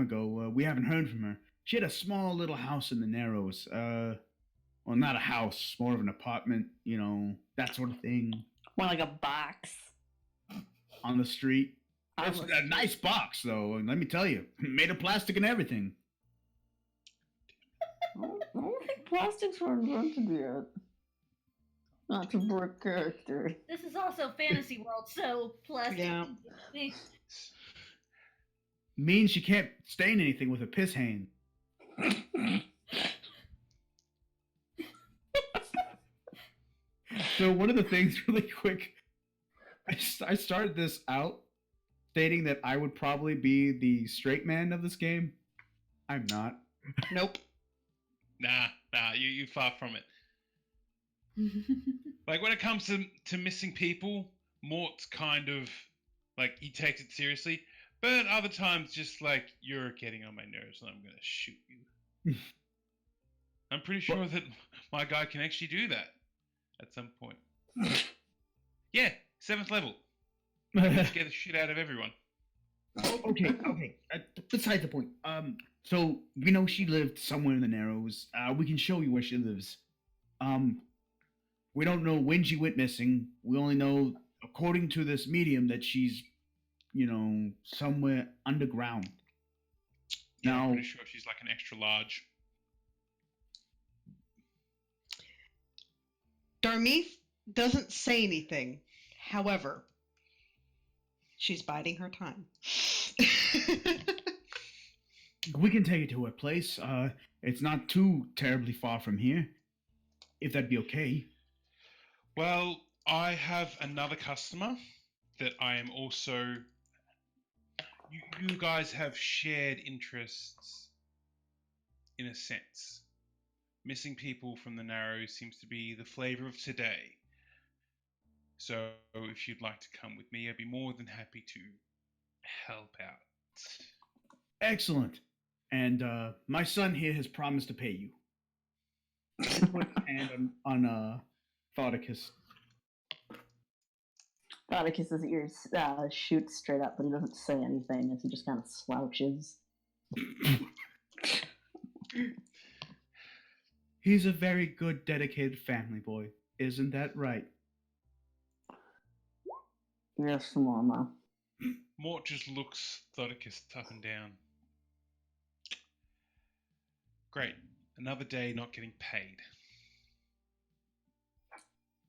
ago. We haven't heard from her. She had a small little house in the Narrows. Well, not a house, more of an apartment, that sort of thing. More like a box. On the street. On It's the a nice box, though, and let me tell you, made of plastic and everything. I don't think plastics were invented yet. Not to break character. This is also fantasy world, so plastic. Yeah. Means you can't stain anything with a piss hand. So one of the things, really quick, I started this out stating that I would probably be the straight man of this game. I'm not. Nope. Nah, you far from it. Like when it comes to missing people, Mort's kind of like he takes it seriously, but other times just like you're getting on my nerves and I'm gonna shoot you. I'm pretty sure that my guy can actually do that at some point. Yeah, 7th level. Scare the shit out of everyone. Okay. Besides the point. So we know she lived somewhere in the Narrows. We can show you where she lives. We don't know when she went missing. We only know, according to this medium, that she's, somewhere underground. Yeah, Now, I'm pretty sure she's like an extra large. Darmeeth doesn't say anything. However, she's biding her time. we can take you to her place. It's not too terribly far from here, if that'd be okay. Well, I have another customer that I am also. You guys have shared interests, in a sense. Missing people from the Narrows seems to be the flavor of today. So, if you'd like to come with me, I'd be more than happy to help out. Excellent. And my son here has promised to pay you. Put his hand on Thoticus. Thoticus's ears shoot straight up, but he doesn't say anything as he just kind of slouches. He's a very good, dedicated family boy. Isn't that right? Yes, Mama. Mort just looks Thoticus up and down. Great. Another day not getting paid.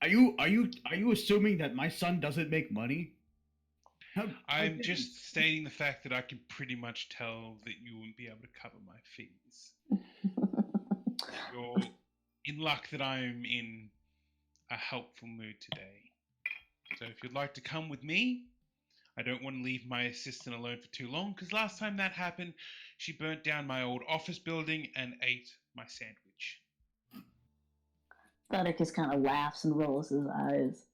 Are you assuming that my son doesn't make money? I'm just stating the fact that I can pretty much tell that you won't be able to cover my fees. You're in luck that I'm in a helpful mood today. So if you'd like to come with me, I don't want to leave my assistant alone for too long, because last time that happened, she burnt down my old office building and ate my sandwich. Thoticus kind of laughs and rolls his eyes.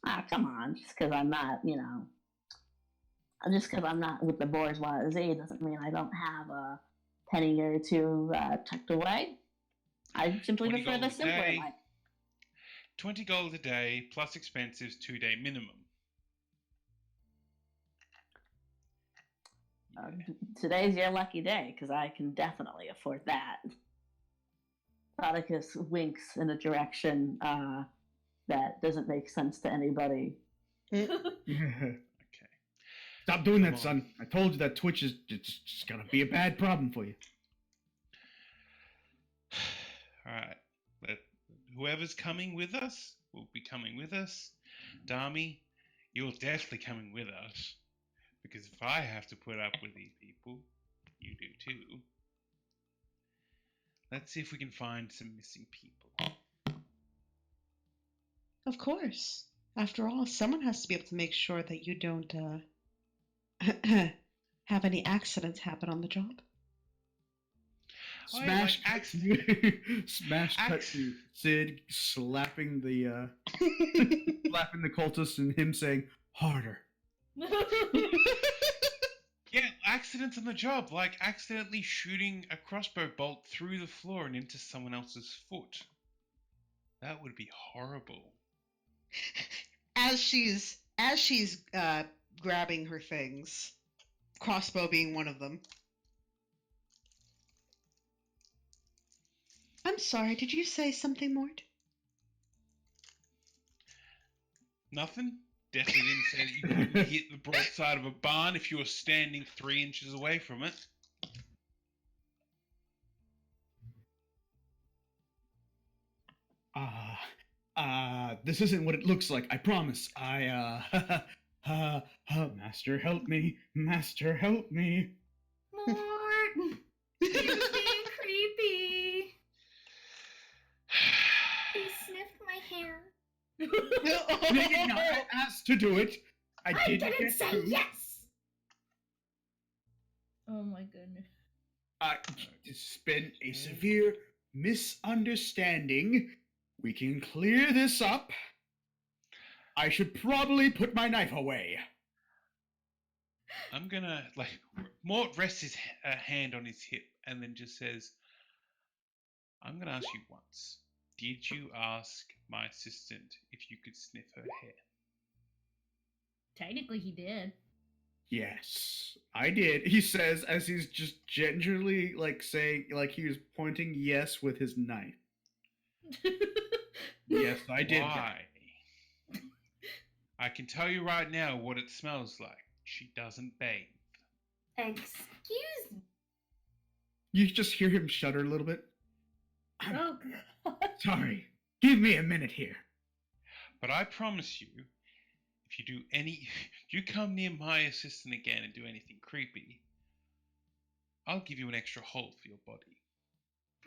Ah, come on, just because I'm not, just because I'm not with the bourgeoisie doesn't mean I don't have a penny or two tucked away. I simply 20 prefer the gold a simpler day. life. 20 gold a day plus expenses 2-day minimum. Today's your lucky day, because I can definitely afford that. Thoticus winks in a direction that doesn't make sense to anybody. Okay. Stop doing Come that, on. son. I told you that Twitch is just gonna be a bad problem for you. Alright. Whoever's coming with us will be coming with us. Dami, you're definitely coming with us. Because if I have to put up with these people, you do too. Let's see if we can find some missing people. Of course. After all, someone has to be able to make sure that you don't have any accidents happen on the job. Smash, like smash cut to Sid slapping the slapping the cultist and him saying harder. Yeah, accidents on the job, like accidentally shooting a crossbow bolt through the floor and into someone else's foot. That would be horrible. As she's grabbing her things, crossbow being one of them. I'm sorry, did you say something, Mort? Nothing? Definitely didn't say that you couldn't hit the broadside of a barn if you were standing 3 inches away from it. This isn't what it looks like, I promise. Master, help me. Master, help me. Mort, he was being creepy. He sniffed my hair. I asked to do it. I didn't get say to. yes. Oh my goodness. It's been a severe misunderstanding. We can clear this up. I should probably put my knife away. I'm gonna Mort rests his hand on his hip and then just says, "I'm gonna ask you once. Did you ask my assistant if you could sniff her hair?" Technically, he did. Yes, I did. He says as he's just gingerly saying he was pointing yes with his knife. Yes, I did. Why? I can tell you right now what it smells like. She doesn't bathe. Excuse me. You just hear him shudder a little bit. Oh god. Sorry. Give me a minute here. But I promise you, if you come near my assistant again and do anything creepy, I'll give you an extra hole for your body.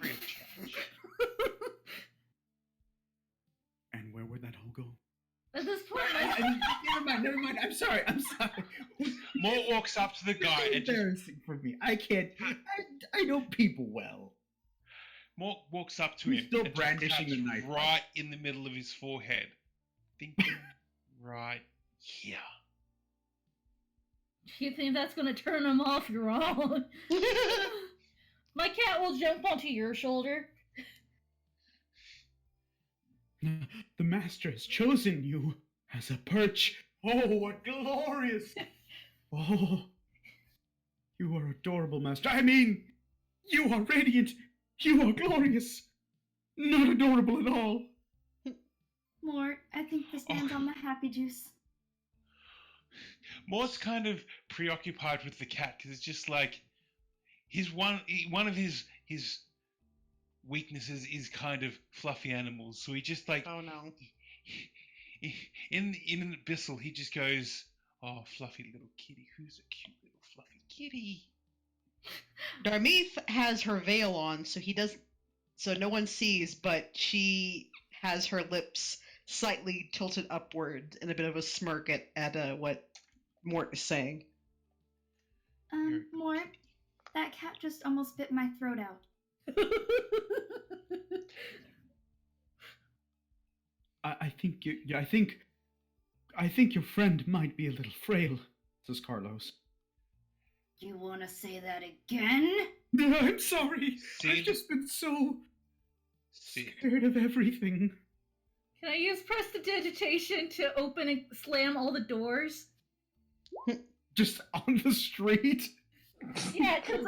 Free of charge. And where would that hole go? At this point, Never mind. I'm sorry. Mort walks up to the guy and It's just embarrassing for me. I can't. I know people well. Mort walks up to He's him still and brandishing just the taps knife. right in the middle of his forehead. Thinking right here. if you think that's gonna turn him off, you're wrong. My cat will jump onto your shoulder. The master has chosen you as a perch. Oh, what glorious! Oh, you are adorable, master. I mean, you are radiant. You are glorious. Not adorable at all. Mort, I think this man's on the happy juice. Mort's kind of preoccupied with the cat because it's just like one of his weaknesses is kind of fluffy animals. So he just Oh no. in an abyssal he just goes, "Oh, fluffy little kitty. Who's a cute little fluffy kitty?" Darmeeth has her veil on, so no one sees, but she has her lips slightly tilted upward in a bit of a smirk at what Mort is saying. Mort, that cat just almost bit my throat out. I think your friend might be a little frail, says Carlos. You wanna say that again? I'm sorry. Sid? I've just been so Sid. scared of everything. Can I use prestidigitation to open and slam all the doors? Just on the street. Yeah, because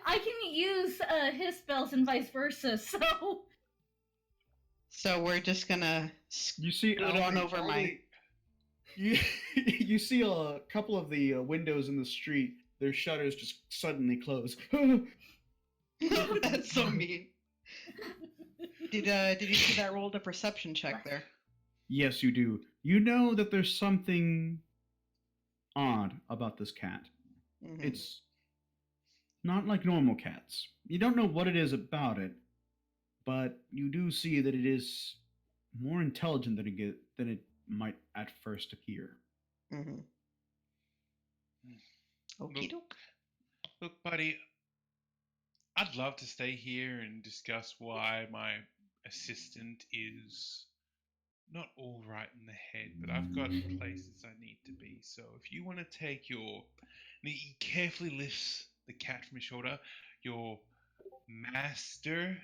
I can use his spells and vice versa. So we're just gonna You see, scoot on over my. You see a couple of the windows in the street. Their shutters just suddenly close. That's so mean. Did you see that rolled a perception check there? Yes, you do. You know that there's something odd about this cat. Mhm. It's not like normal cats. You don't know what it is about it, but you do see that it is more intelligent than it might at first appear. Mhm. Okie doke. Look, buddy, I'd love to stay here and discuss why my assistant is not all right in the head, but I've got places I need to be. So if you want to take your... And he carefully lifts the cat from his shoulder. Your master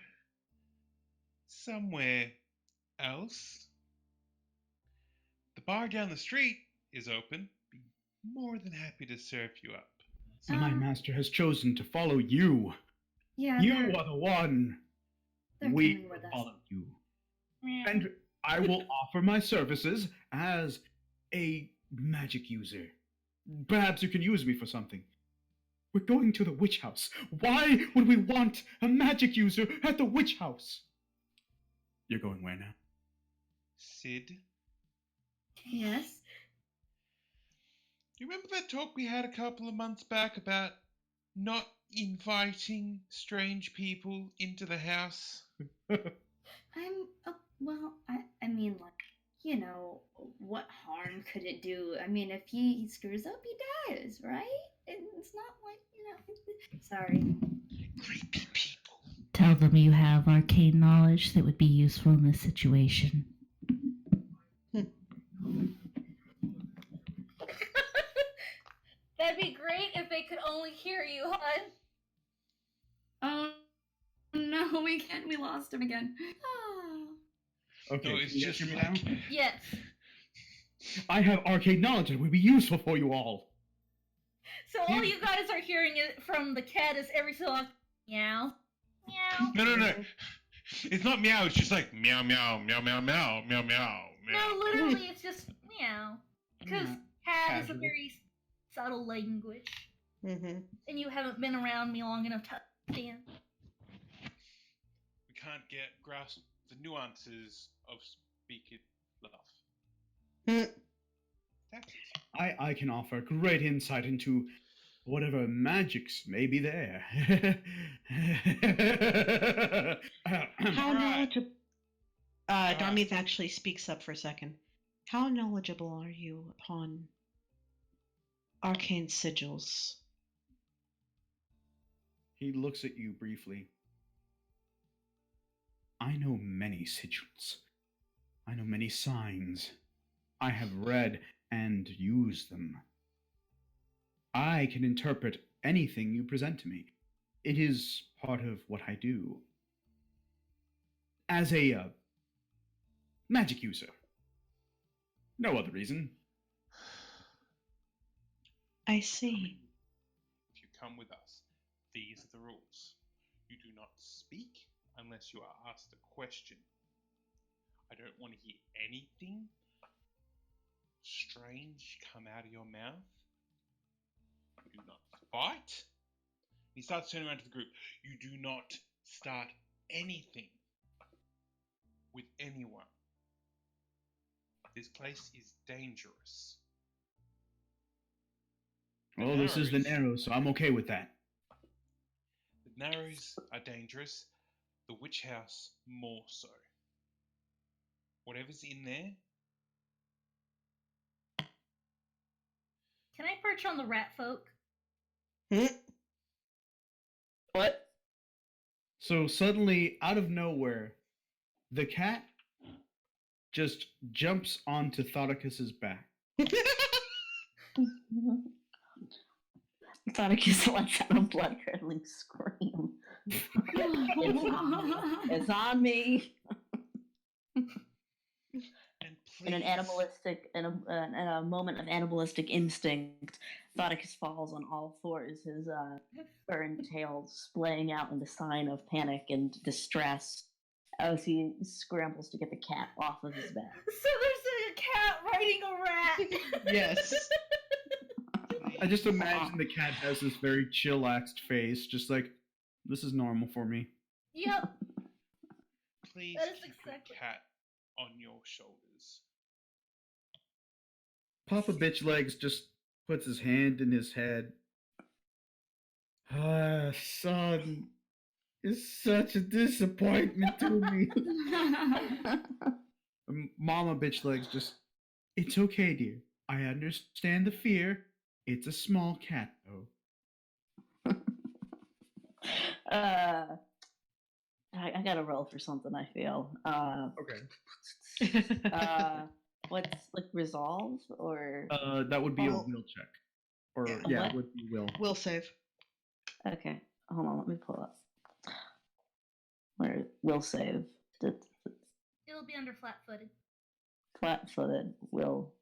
somewhere else. The bar down the street is open. Be more than happy to serve you up. My master has chosen to follow you. Yeah, You they're are the one. They're We coming with will us. follow you. And I will offer my services as a magic user. Perhaps you can use me for something. We're going to the witch house. Why would we want a magic user at the witch house? You're going where now? Sid, Yes. you remember that talk we had a couple of months back about not inviting strange people into the house? Well, I mean, like, you know, what harm could it do? I mean, if he screws up, he dies, right? It's not like, Sorry. Creepy people. Tell them you have arcane knowledge that would be useful in this situation. That'd be great if they could only hear you, hon. Oh no, we can't. We lost him again. Oh. Okay, No, it's can you guys just hear me like... now? Yes. I have arcane knowledge that would be useful for you all. So all you guys are hearing it from the cat is every so often, meow, meow. No. It's not meow, it's just like meow, meow, meow, meow, meow, meow, meow, meow. No, literally, it's just meow. Because cat is a Casual. very subtle language, Mm-hmm. and you haven't been around me long enough to understand. We can't grasp the nuances of speaking love. That's it. I can offer great insight into whatever magics may be there. How Alright. knowledgeable? Alright. Darmith actually speaks up for a second. How knowledgeable are you upon arcane sigils? He looks at you briefly. I know many sigils. I know many signs. I have read and used them. I can interpret anything you present to me. It is part of what I do. As a magic user. No other reason. I see. If you come with us, these are the rules. You do not speak unless you are asked a question. I don't want to hear anything strange come out of your mouth. You do not fight. He starts turning around to the group. You do not start anything with anyone. This place is dangerous. Well, this is the Narrows- Narrows, so I'm okay with that. The Narrows are dangerous. The Witch House more so. Whatever's in there, Can I perch on the rat folk? What? So suddenly, out of nowhere, the cat just jumps onto Thoticus's back. Thoticus lets out a blood-curdling scream. It's on me. and please. In an animalistic, in a moment of animalistic instinct, Thoticus falls on all fours, his fur and tail splaying out in the sign of panic and distress as he scrambles to get the cat off of his back. So there's a cat riding a rat. Yes. I just imagine the cat has this very chillaxed face, just like, this is normal for me. Yep. Please That is keep exactly- your cat on your shoulders. Papa Bitch Legs just puts his hand in his head. Ah, son, it's such a disappointment to me. Mama Bitch Legs just, it's okay, dear. I understand the fear. It's a small cat, though. I gotta roll for something, I feel. Okay. What's like resolve or That would be a Oh. will check. Or, Yeah. yeah, What? it would be will. Will save. okay? Hold on, let me pull up. Where will save? It'll be under flat-footed. Flat-footed will.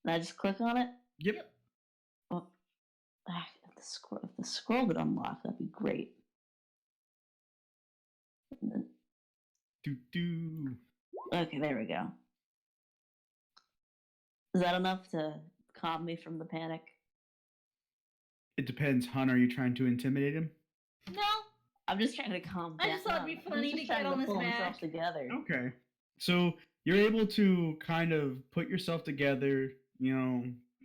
Can I just click on it? Yep. Oh, if the scroll would unlock, that'd be great. And then- Do. Okay, there we go. Is that enough to calm me from the panic? It depends, hon. Are you trying to intimidate him? No, I'm just trying to calm down. I just thought it'd be funny He's to just get trying on his pull back. himself together. Okay. So you're able to kind of put yourself together,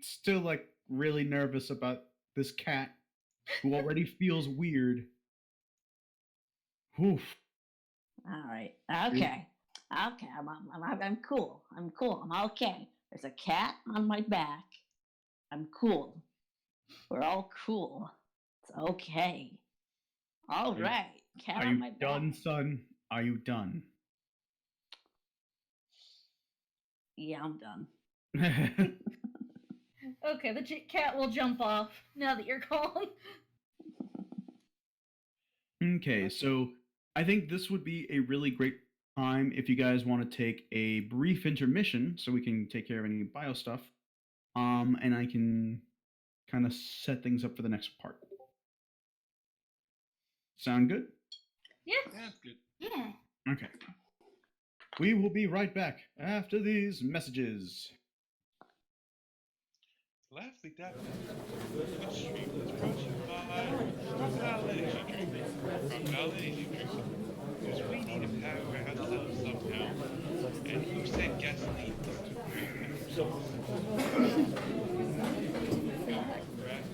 still like really nervous about this cat who already feels weird. Oof. All right. Okay. Okay. I'm cool. I'm cool. I'm okay. There's a cat on my back. I'm cool. We're all cool. It's okay. All Are you- right. Cat Are on you my back. done, son? Are you done? Yeah, I'm done. Okay, the cat will jump off now that you're calm. Okay, so I think this would be a really great time if you guys want to take a brief intermission so we can take care of any bio stuff. And I can kind of set things up for the next part. Sound good? Yeah. That's good. Yeah. Okay. We will be right back after these messages. Laughly Daphne. This stream is brought to you by Crocodile Energy Drink. Crocodile Energy Drink. Because we need to power ourselves somehow. And who said gasoline wasn't a great power source? Right?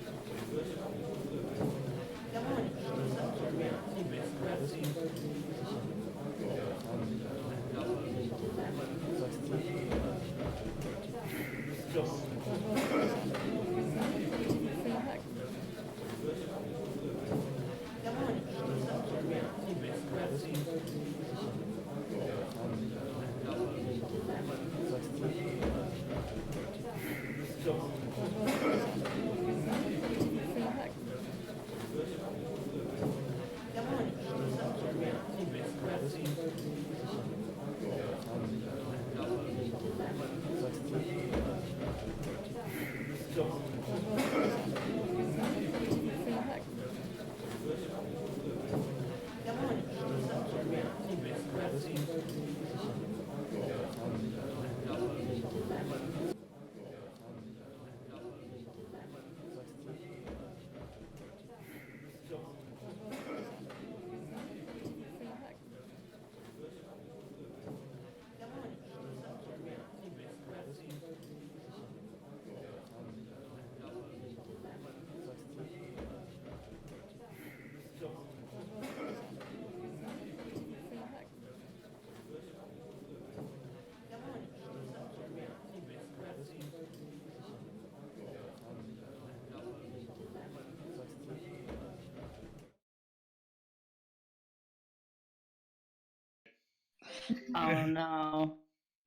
Oh no.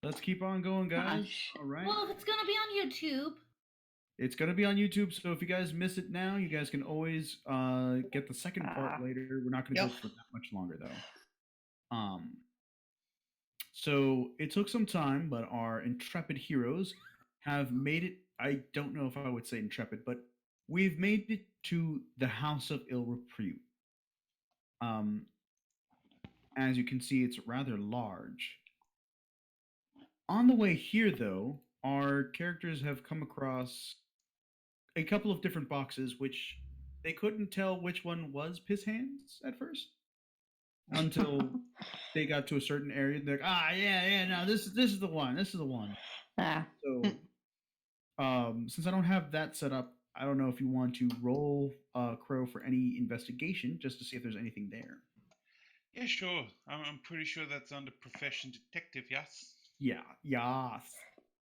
Let's keep on going, guys. Gosh. All right. Well, if it's gonna be on YouTube. It's going to be on YouTube, so if you guys miss it now, you guys can always get the second part later. We're not going to Yep. go for that much longer, though. So it took some time, but our intrepid heroes have made it. I don't know if I would say intrepid, but we've made it to the House of Ill Repute. As you can see, it's rather large. On the way here, though, our characters have come across a couple of different boxes, which they couldn't tell which one was Piss Hands at first until they got to a certain area. They're like, yeah, no, this is the one. This is the one. Ah. So, since I don't have that set up, I don't know if you want to roll Crow for any investigation just to see if there's anything there. Yeah, sure. I'm pretty sure that's under profession detective, yes? Yeah, yes.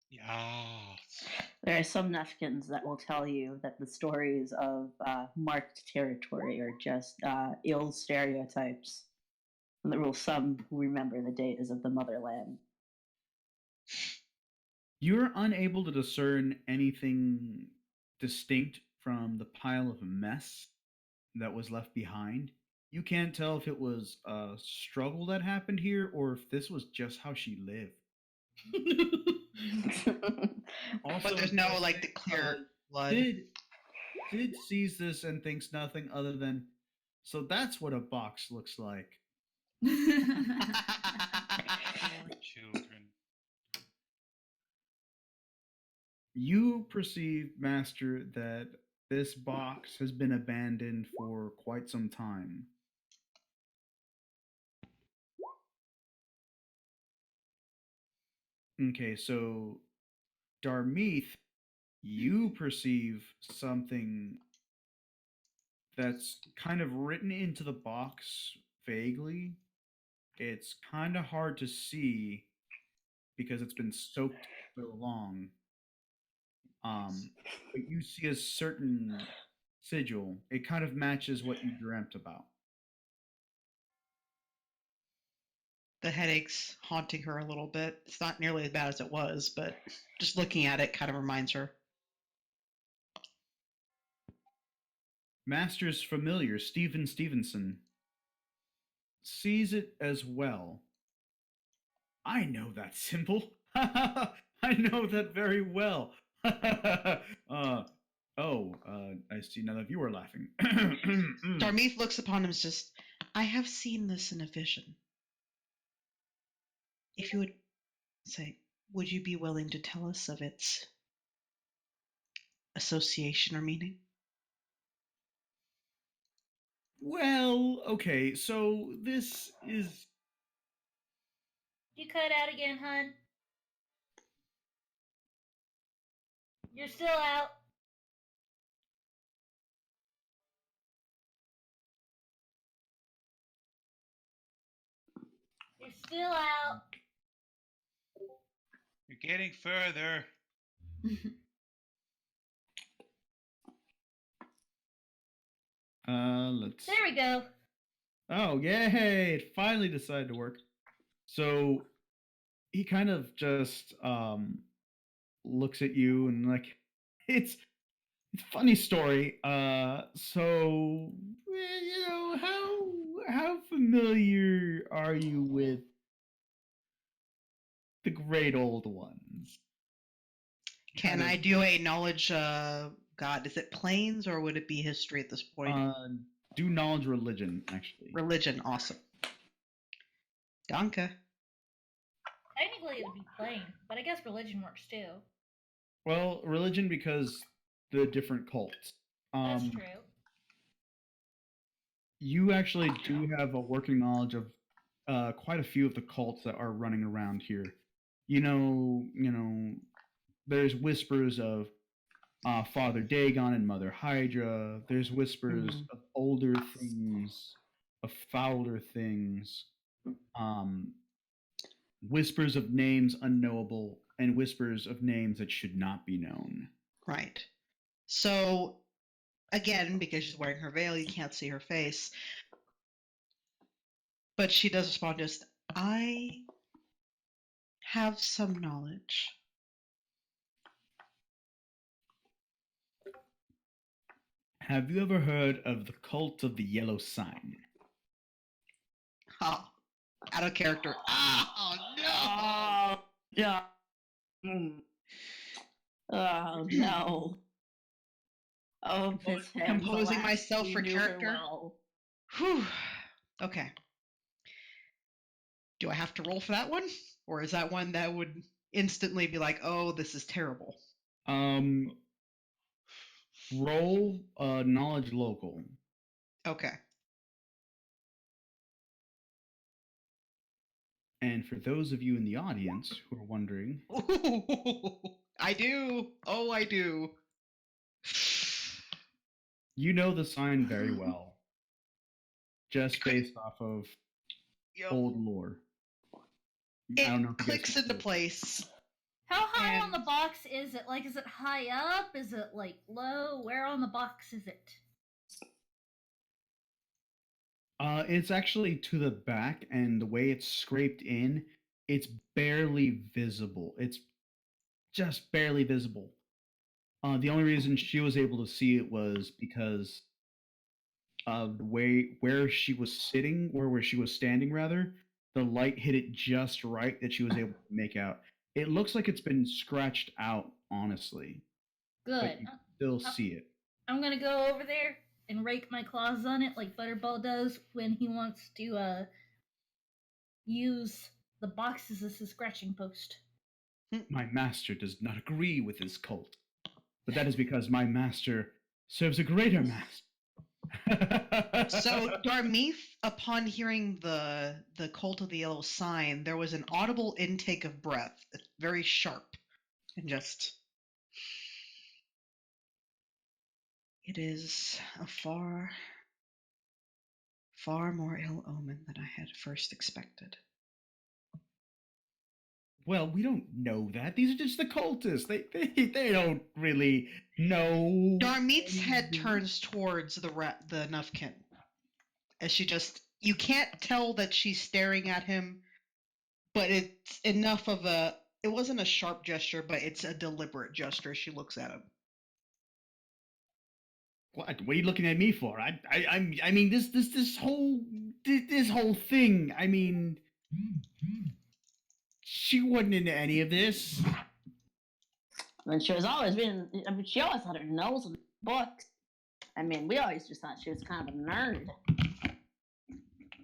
Yes. There are some Nefkins that will tell you that the stories of marked territory are just ill stereotypes. And there will some who remember the days of the motherland. You're unable to discern anything distinct from the pile of mess that was left behind. You can't tell if it was a struggle that happened here or if this was just how she lived. Also, But there's no like the clear blood. Sid sees this and thinks nothing other than, so that's what a box looks like. Poor children. You perceive, Master, that this box has been abandoned for quite some time. Okay, so Darmeeth, you perceive something that's kind of written into the box vaguely. It's kind of hard to see because it's been soaked so long. But you see a certain sigil. It kind of matches what you dreamt about. The headache's haunting her a little bit. It's not nearly as bad as it was, but just looking at it kind of reminds her. Master's familiar, Stephen Stevenson, sees it as well. I know that symbol. I know that very well. I see none of you are laughing. Darmeeth looks upon him as just, I have seen this in a vision. If you would say, would you be willing to tell us of its association or meaning? Well, okay, so this is. You cut out again, hun. You're still out. You're still out. You're getting further. Let's. There we go. Oh, yay! It finally decided to work. So he kind of just looks at you and like it's a funny story. So you know how familiar are you with the great old ones? Can Kind I of, do a knowledge, God, is it planes or would it be history at this point? do knowledge religion actually. Religion, awesome. Danke. Technically, it'd be plain, but I guess religion works too. Well, religion because the different cults. That's true. You actually do have a working knowledge of quite a few of the cults that are running around here. You know, there's whispers of Father Dagon and Mother Hydra. There's whispers of older things, of fouler things, whispers of names unknowable, and whispers of names that should not be known. Right. So, again, because she's wearing her veil, you can't see her face. But she does respond just, I have some knowledge. Have you ever heard of the cult of the yellow sign? Oh, out of character. Oh, no! Yeah. Oh no. Oh, Miss Hens, Composing alas, myself we for knew her character. well. Whew. Okay. Do I have to roll for that one? Or is that one that would instantly be like, oh, this is terrible? Roll knowledge local. Okay. And for those of you in the audience who are wondering, I do. Oh, I do. you know the sign very well, just based off of Yep. old lore. It I don't know if you guys clicks can into see it. place. How high on And- the box is it? Like, is it high up? Is it like low? Where on the box is it? It's actually to the back, and the way it's scraped in, it's barely visible. It's just barely visible. The only reason she was able to see it was because of the way where she was sitting, or where she was standing, rather. The light hit it just right that she was able to make out. It looks like it's been scratched out, honestly, Good. but you still see it. I'm gonna go over there and rake my claws on it like Butterball does when he wants to use the boxes as a scratching post. My master does not agree with this cult, but that is because my master serves a greater master. So Darmeeth, upon hearing the cult of the yellow sign, there was an audible intake of breath, very sharp, and just. It is a far, far more ill omen than I had first expected. Well, we don't know that. These are just the cultists. They don't really know. Darmeeth's head anything. turns towards the Nufkin, as she just. You can't tell that she's staring at him, but it's enough of a. It wasn't a sharp gesture, but it's a deliberate gesture. She looks at him. What are you looking at me for? I mean this whole thing. I mean, she wasn't into any of this. I mean, she was always been. I mean, she always had her nose in books. I mean, we always just thought she was kind of a nerd.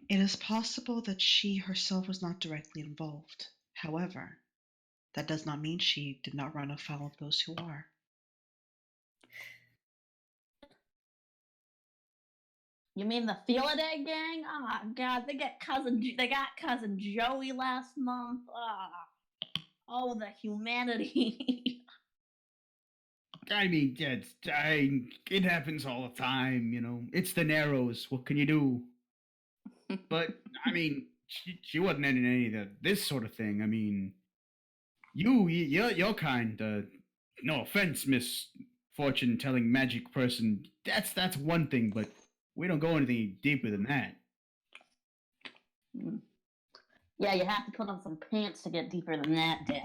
It is possible that she herself was not directly involved. However, that does not mean she did not run afoul of those who are. You mean the Philadelphia gang? Oh my God, they got cousin Joey last month. Oh, the humanity. I mean, it happens all the time, you know. It's the Narrows. What can you do? But I mean, she wasn't into any of this sort of thing. I mean, you're kind. No offense, Miss Fortune telling magic person. That's one thing, but we don't go anything deeper than that. Yeah, you have to put on some pants to get deeper than that, Dad.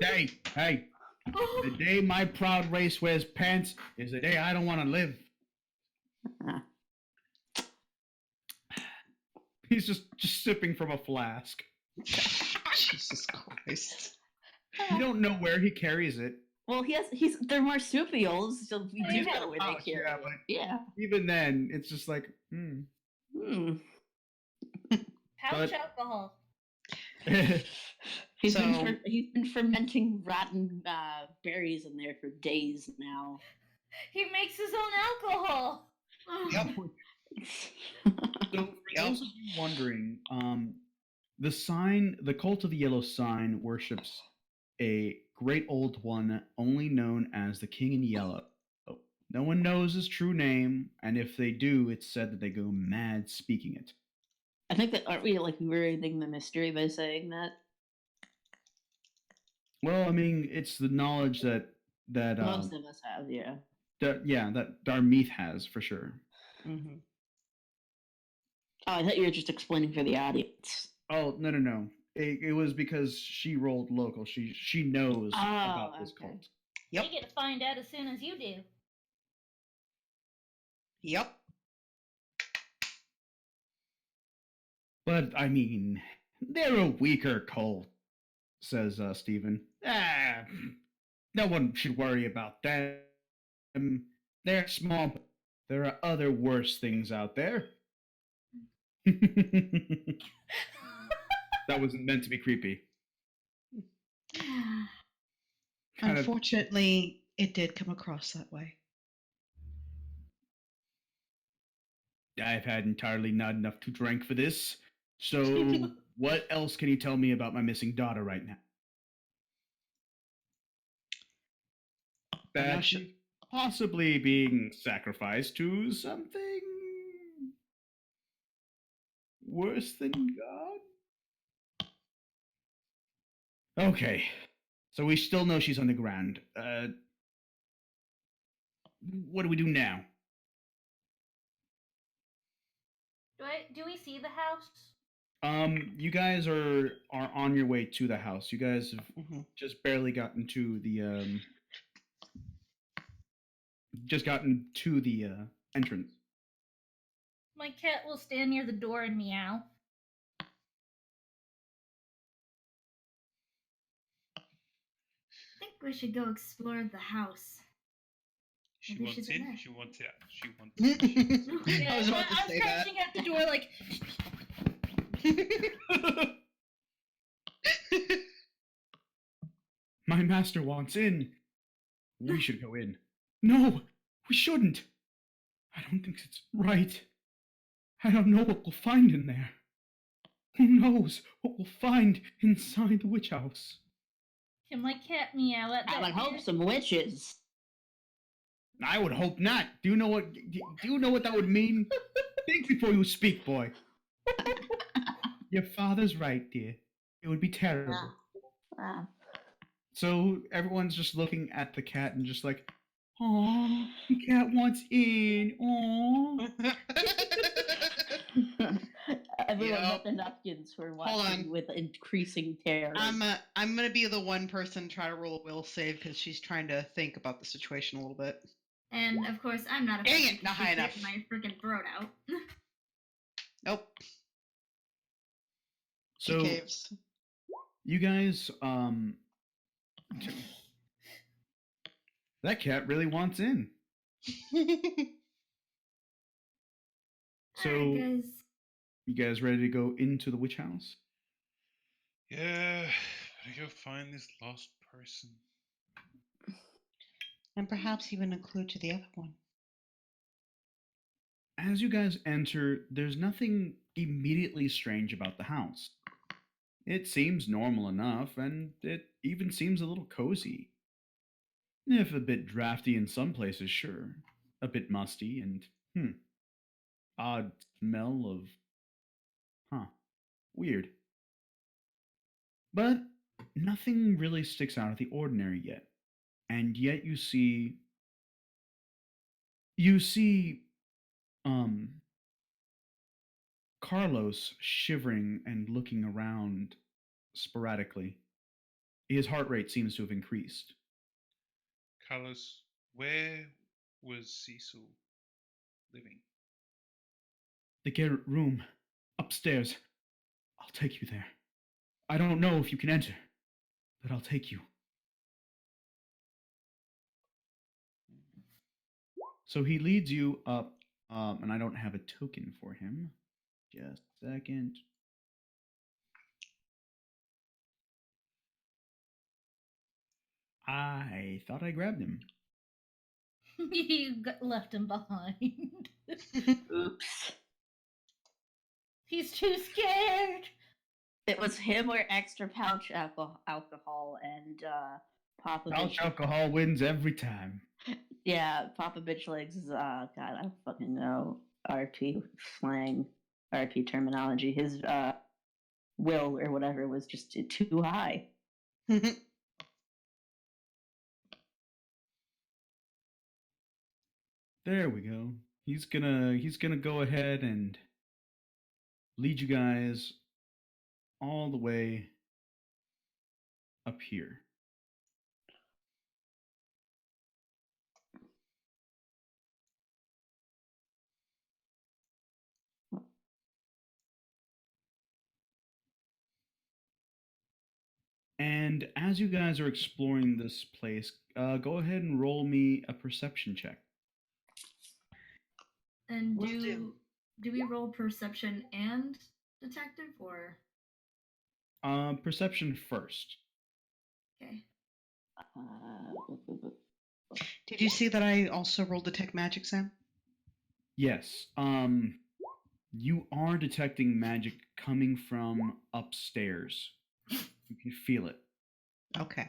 Hey! The day my proud race wears pants is the day I don't want to live. He's just sipping from a flask. Jesus Christ. You don't know where he carries it. Well, they're marsupials, so we do know where they carry yeah, it. but Yeah. even then, it's just like, Pouch alcohol. He's been fermenting rotten berries in there for days now. He makes his own alcohol. Yep. So, for those of you wondering, the cult of the yellow sign worships a great old one, only known as the King in Yellow. No one knows his true name, and if they do, it's said that they go mad speaking it. I think that aren't we like ruining the mystery by saying that? Well, I mean, it's the knowledge that Most of us have, yeah. That Darmeeth has for sure. Mm-hmm. Oh, I thought you were just explaining for the audience. Oh no! It was because she rolled local. She knows about this cult. Yep. You get to find out as soon as you do. Yep. But I mean, they're a weaker cult, says Stephen. No one should worry about them. They're small. But there are other worse things out there. That wasn't meant to be creepy. Unfortunately, it did come across that way. I've had entirely not enough to drink for this. So, what else can you tell me about my missing daughter right now? That she's possibly being sacrificed to something worse than God? Okay. So we still know she's on the ground. What do we do now? Do we see the house? You guys are on your way to the house. You guys have just barely gotten to the entrance. My cat will stand near the door and meow. I think we should go explore the house. She Maybe wants she's in, alive. she wants out. She wants in. Yeah, I was about to say that. crouching at the door like. My master wants in. We should go in. No, we shouldn't. I don't think it's right. I don't know what we'll find in there. Who knows what we'll find inside the witch house? Can my cat meow at I that? would hope yet? some witches. I would hope not. Do you know what? Do you know what that would mean? Think before you speak, boy. Your father's right, dear. It would be terrible. Ah. So everyone's just looking at the cat and just like, "Aw, the cat wants in. Aw." Everyone Yep. with the napkins were Hold watching on. with increasing terror. I'm gonna be the one person try to roll a will save because she's trying to think about the situation a little bit. And of course, I'm not Dang affected it, not 'cause high she bit enough. my freaking throat out. Nope. She So caves. you guys, that cat really wants in. So Alright, guys. you guys ready to go into the witch house? Yeah, better go find this lost person. And perhaps even a clue to the other one. As you guys enter, there's nothing immediately strange about the house. It seems normal enough, and it even seems a little cozy. If a bit drafty in some places, sure. A bit musty and, odd smell of, weird. But nothing really sticks out of the ordinary yet. And yet you see, Carlos shivering and looking around sporadically. His heart rate seems to have increased. Carlos, where was Cecil living? The garret room, upstairs. I'll take you there. I don't know if you can enter, but I'll take you. So he leads you up, and I don't have a token for him. Just a second. I thought I grabbed him. Left him behind. Oops. He's too scared. It was him or extra pouch alcohol and Papa Pouch Bitch. alcohol wins every time. Yeah, Papa Bitch Legs is God, I don't fucking know RP slang, RP terminology. His will or whatever was just too high. There we go. He's gonna go ahead and lead you guys all the way up here. And as you guys are exploring this place, go ahead and roll me a perception check. And Will do do. we roll perception and detective or Perception first. okay? Did you see that I also rolled detect magic, Sam? Yes. You are detecting magic coming from upstairs. You can feel it. Okay.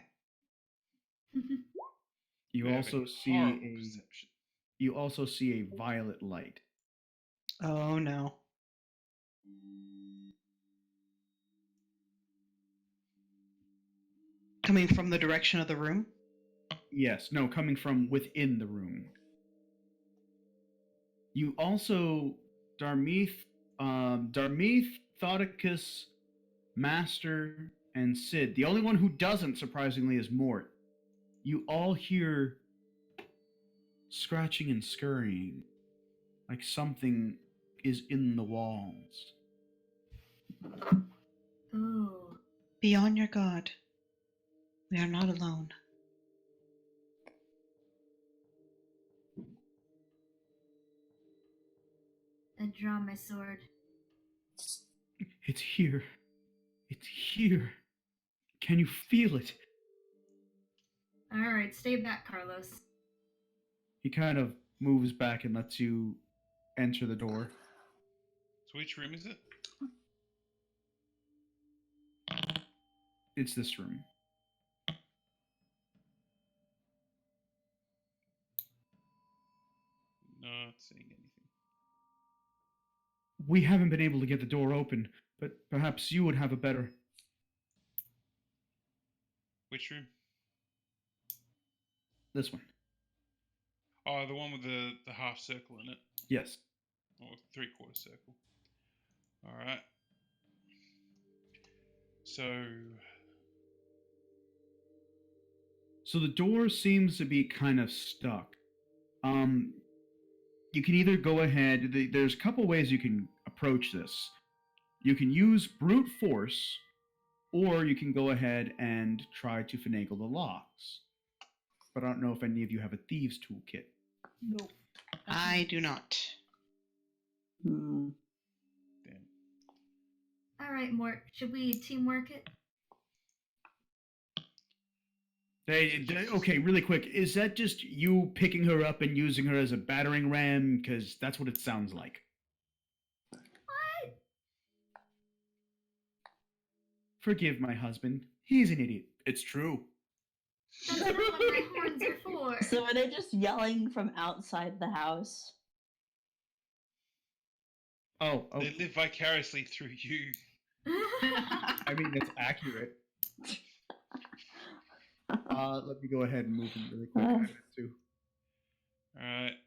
You have also a see horrible a perception. you also see a violet light. Oh no. Coming from the direction of the room? Yes, no, coming from within the room. You also, Darmeeth, Thoticus, Master, and Sid. The only one who doesn't, surprisingly, is Mort. You all hear scratching and scurrying, like something is in the walls. Ooh. Be on your guard. We are not alone. I draw my sword. It's here. It's here. Can you feel it? Alright, stay back, Carlos. He kind of moves back and lets you enter the door. So which room is it? It's this room. Not seeing anything. We haven't been able to get the door open, but perhaps you would have a better... Which room? This one. Oh, the one with the half circle in it. Yes. Or 3/4 circle. Alright. So the door seems to be kind of stuck. You can either go ahead... There's a couple ways you can approach this. You can use brute force, or you can go ahead and try to finagle the locks. But I don't know if any of you have a thieves' toolkit. Nope. I do not. Hmm. Damn. All right, Mort. Should we teamwork it? Hey, okay, really quick. Is that just you picking her up and using her as a battering ram? Because that's what it sounds like. What? Forgive my husband. He's an idiot. It's true. That's not what my horns are for. So are they just yelling from outside the house? Oh, They live vicariously through you. I mean, that's accurate. Let me go ahead and move them really quick. Too. Alright.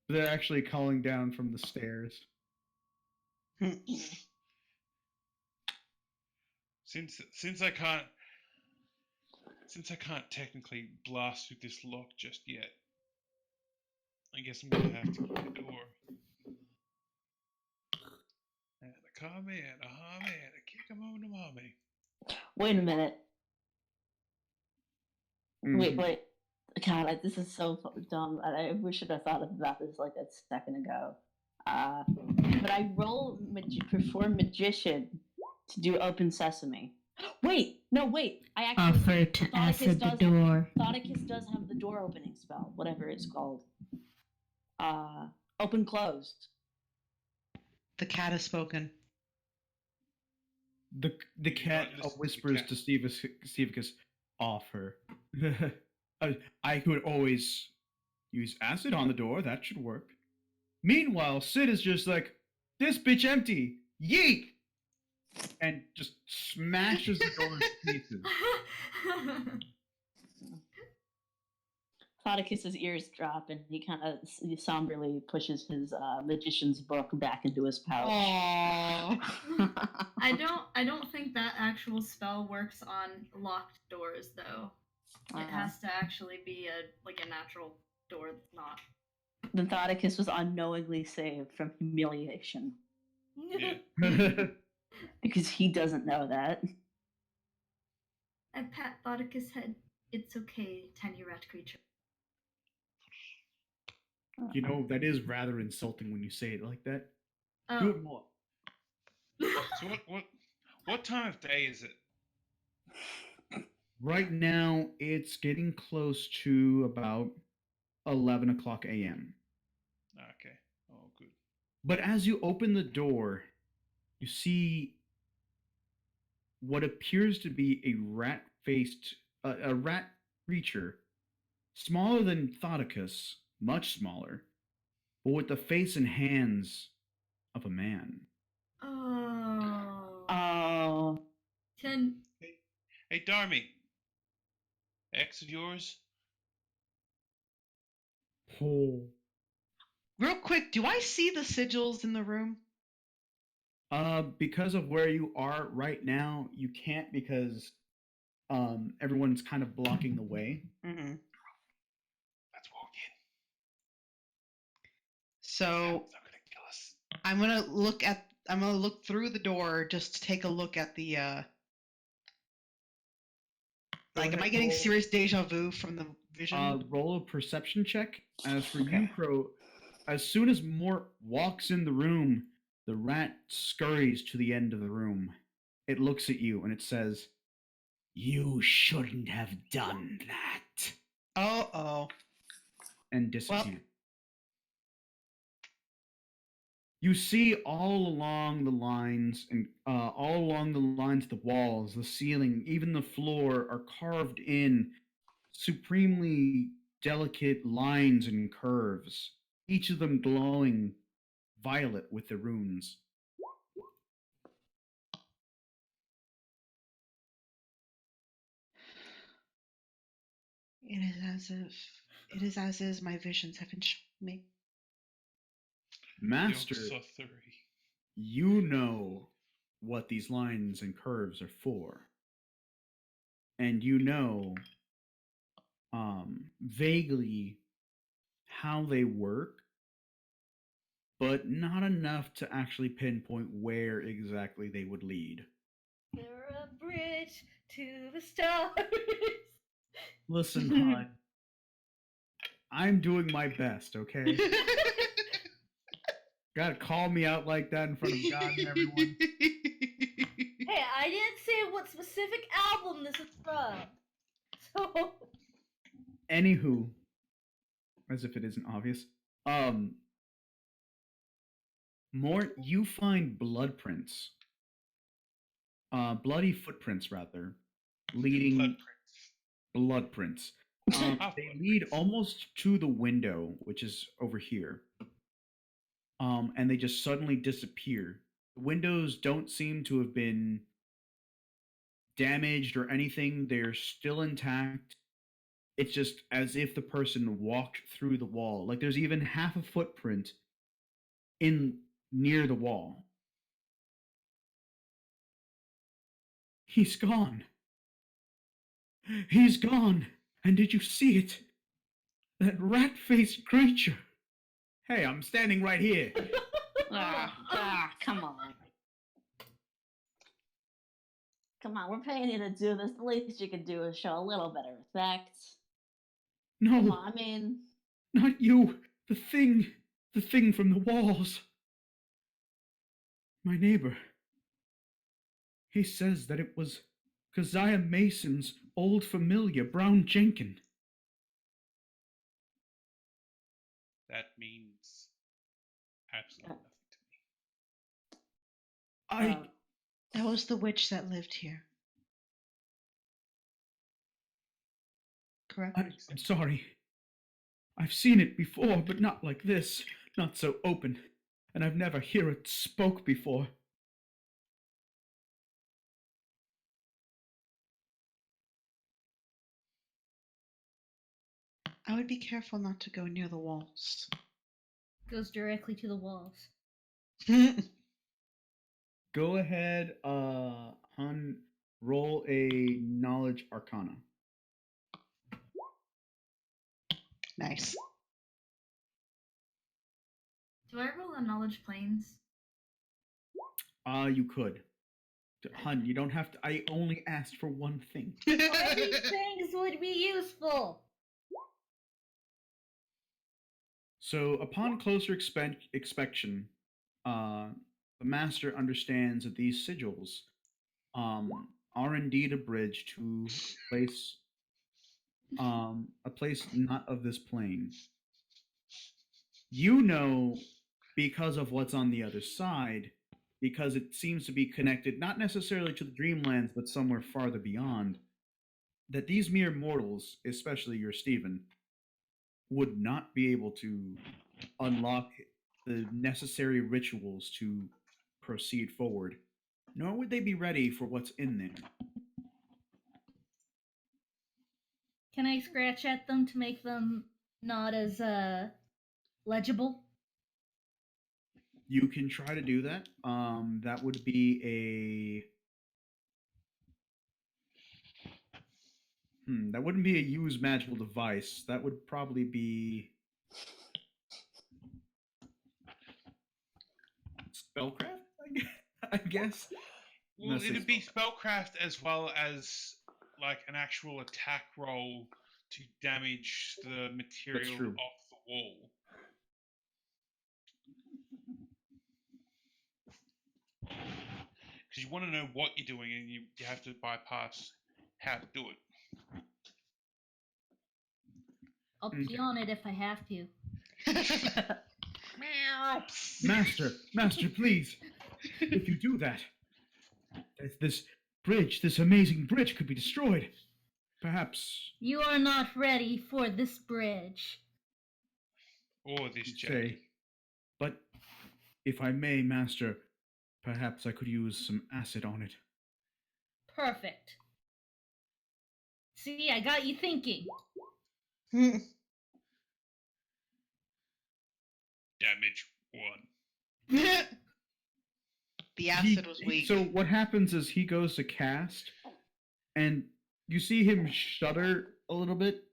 They're actually calling down from the stairs. Since I can't technically blast through this lock just yet, I guess I'm gonna have to keep the door. And a come in, a hum in, a kick 'em on the mommy. Wait a minute. Mhm. Wait. God, this is so dumb. We should have thought about this like a second ago. But I perform magician to do open sesame. Wait. I actually Offer to acid the door. Thoticus does have the door opening spell, whatever it's called. Open closed. The cat has spoken. The cat listen to the whispers cat. to Stevicus, offer. I could always use acid on the door. That should work. Meanwhile, Sid is just like, this bitch empty. Yeet! And just smashes the door to pieces. Thoticus's ears drop, and he kind of somberly pushes his magician's book back into his pouch. Aww. I don't think that actual spell works on locked doors though. It has to actually be a natural door that's not. Then Thoticus was unknowingly saved from humiliation Yeah. because he doesn't know that. I pat Thoticus' head. It's okay, tiny rat creature. You know, that is rather insulting when you say it like that. Oh. Do it more. So what time of day is it? Right now, it's getting close to about 11 o'clock a.m. Okay. Oh, good. But as you open the door, you see what appears to be a rat creature, smaller than Thoticus, much smaller, but with the face and hands of a man. Oh. Hey, Darmy. Ex of yours? Oh. Real quick, do I see the sigils in the room? Because of where you are right now, you can't because everyone's kind of blocking the way. Mm-hmm. Let's walk in. So It's not gonna kill us. I'm gonna look through the door just to take a look at the like, am I getting serious deja vu from the vision? Roll a perception check. As for you, Crow, as soon as Mort walks in the room, the rat scurries to the end of the room. It looks at you and it says, "You shouldn't have done that." Oh. And then disappear. You see all along the lines and all along the lines, the walls, the ceiling, even the floor are carved in supremely delicate lines and curves, each of them glowing violet with the runes. It is as is my visions have been shown me. Master, Yog-Sothory. you know what these lines and curves are for. And you know vaguely how they work, but not enough to actually pinpoint where exactly they would lead. They're a bridge to the stars. Listen, hon, I'm doing my best, okay? Gotta call me out like that in front of God and everyone. Hey, I didn't say what specific album this is from. So, Anywho, as if it isn't obvious. Mort, you find blood prints. Bloody footprints, rather, leading blood prints. They lead almost to the window, which is over here. And they just suddenly disappear. The windows don't seem to have been damaged or anything. They're still intact. It's just as if the person walked through the wall. Like there's even half a footprint in near the wall. He's gone. He's gone. And did you see it? That rat-faced creature. Hey, I'm standing right here. Come on. Come on, we're paying you to do this. The least you can do is show a little bit of respect. Come No, on, I mean, not you. The thing from the walls. My neighbor. He says that it was Keziah Mason's old familiar, Brown Jenkin. That means absolutely I. uh, That was the witch that lived here. Correct? I'm sorry. I've seen it before, but not like this. Not so open. And I've never heard it spoke before. I would be careful not to go near the walls. goes directly to the walls. Go ahead, Hun, roll a knowledge arcana. Nice. Do I roll on knowledge planes? You could. Hun, you don't have to. I only asked for one thing. All these things would be useful. So, upon closer inspection, the master understands that these sigils are indeed a bridge to a place not of this plane. You know, because of what's on the other side, because it seems to be connected not necessarily to the Dreamlands, but somewhere farther beyond, that these mere mortals, especially your Stephen, would not be able to unlock the necessary rituals to proceed forward, nor would they be ready for what's in there. Can I scratch at them to make them not as legible? You can try to do that. That would be that wouldn't be a use magical device. That would probably be spellcraft, I guess. Well, Unless it'd it's- be spellcraft as well as like an actual attack roll to damage the material true. off the wall. Because you want to know what you're doing, and you have to bypass how to do it. I'll pee on it if I have to. Meow. Master, please. If you do that, this bridge, this amazing bridge, could be destroyed. Perhaps, You are not ready for this bridge. Or this you journey. say. But if I may, Master, perhaps I could use some acid on it. Perfect. See, I got you thinking. Damage 1. The acid was weak. So what happens is he goes to cast, and you see him shudder a little bit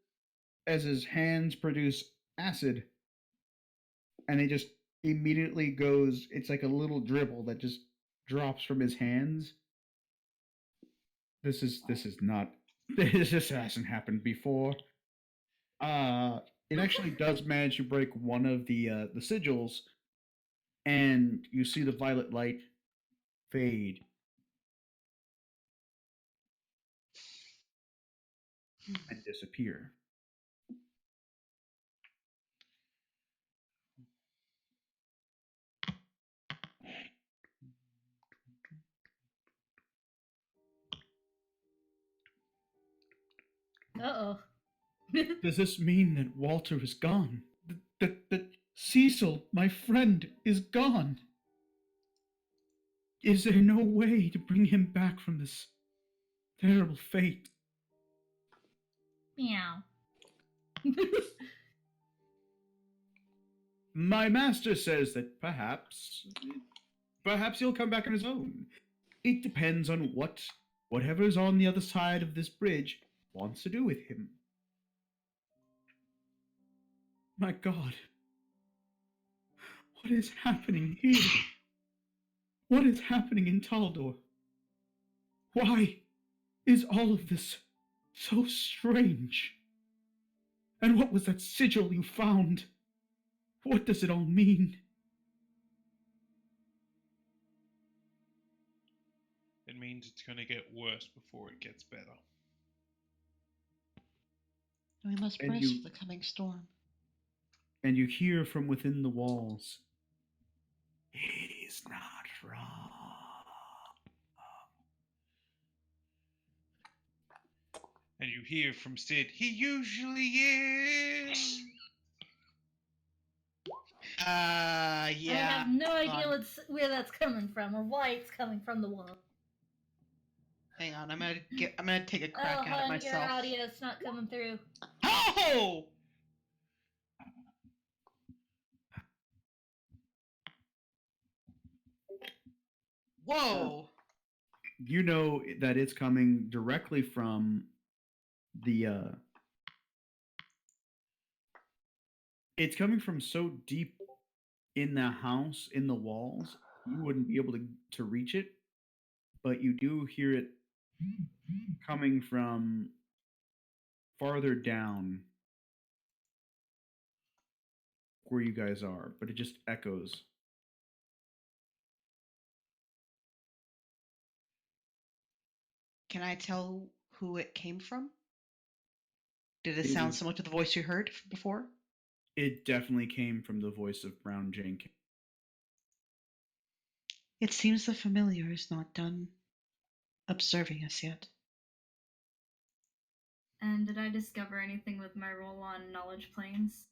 as his hands produce acid, and it just immediately goes. It's like a little dribble that just drops from his hands. This is not. This hasn't happened before. It actually does manage to break one of the sigils, and you see the violet light fade. And disappear. Uh-oh. Does this mean that Walter is gone? That Cecil, my friend, is gone? Is there no way to bring him back from this terrible fate? Meow. My master says that perhaps he'll come back on his own. It depends on whatever's on the other side of this bridge wants to do with him. My God. What is happening here? What is happening in Taldor? Why is all of this so strange? And what was that sigil you found? What does it all mean? It means it's going to get worse before it gets better. We must And brace you- for the coming storm. And you hear from within the walls, "He's not wrong." And you hear from Sid, he usually is. I Yeah. have no idea on. where that's coming from or why it's coming from the wall. Hang on, I'm gonna take a crack Oh, at it hon, myself. your audio's not coming through. Oh! Whoa! You know that it's coming directly from the it's coming from so deep in the house, in the walls, you wouldn't be able to reach it, but you do hear it coming from farther down where you guys are, but it just echoes. Can I tell who it came from? Did it It sound is- similar to the voice you heard before? It definitely came from the voice of Brown Jenkins. It seems the familiar is not done observing us yet. And did I discover anything with my roll on knowledge planes?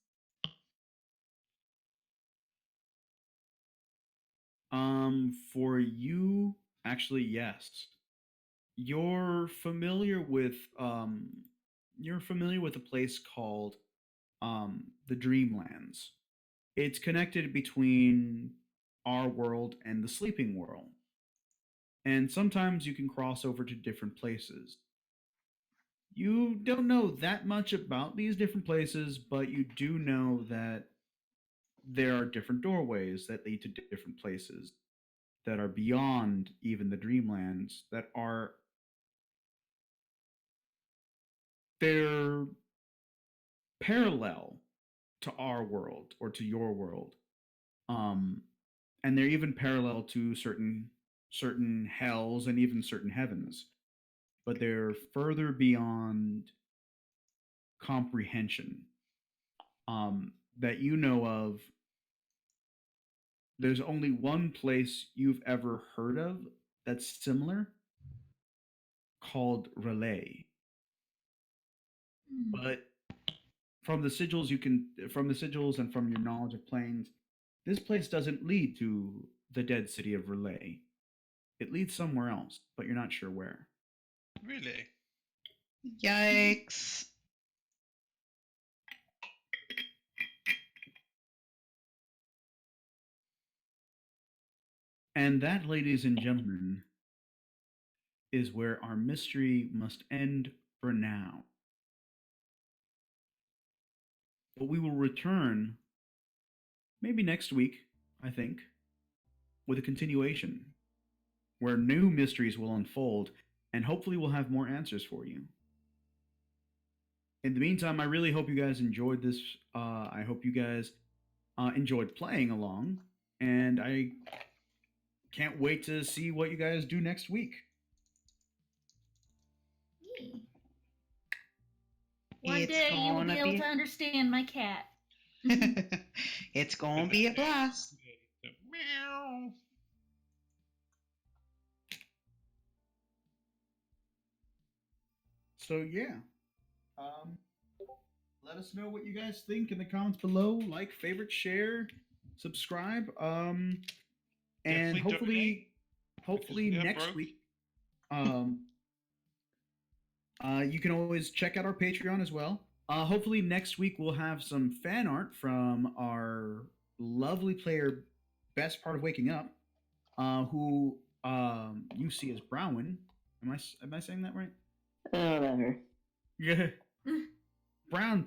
For you, actually, yes. You're familiar with a place called the Dreamlands. It's connected between our world and the sleeping world. And sometimes you can cross over to different places. You don't know that much about these different places, but you do know that there are different doorways that lead to different places that are beyond even the Dreamlands that are they're parallel to our world or to your world. And they're even parallel to certain hells and even certain heavens. But they're further beyond comprehension. that you know of, there's only one place you've ever heard of that's similar, called Relay. Hmm. But from the sigils and from your knowledge of planes, this place doesn't lead to the dead city of Relay. It leads somewhere else, but you're not sure where. Really? Yikes. And that, ladies and gentlemen, is where our mystery must end for now. But we will return maybe next week, I think, with a continuation where new mysteries will unfold and hopefully we'll have more answers for you. In the meantime, I really hope you guys enjoyed this. I hope you guys enjoyed playing along, and I can't wait to see what you guys do next week. Yee. One It's day you will be gonna able be- to understand my cat. It's gonna be a blast. Meow. So yeah, let us know what you guys think in the comments below. Like, favorite, share, subscribe. And Definitely hopefully we are next broke. week, um, you can always check out our Patreon as well. Hopefully next week we'll have some fan art from our lovely player, Best Part of Waking Up, who you see as Brown. Am I saying that right? Whatever. Yeah. Brown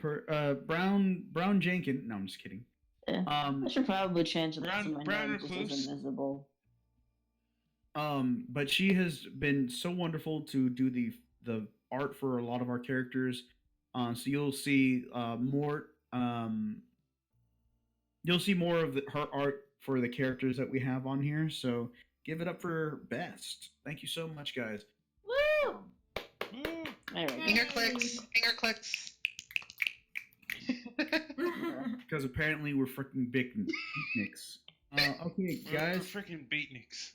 Jenkins. No, I'm just kidding. Yeah. I should probably change the Brown- rest of my brown name just as recluse. invisible. But she has been so wonderful to do the art for a lot of our characters. So you'll see more. You'll see more of her art for the characters that we have on here. So give it up for Best. Thank you so much, guys. Woo! Woo. There we go. Finger clicks. Finger clicks. Because apparently we're freaking big beatniks. Okay, We're guys. freaking beatniks.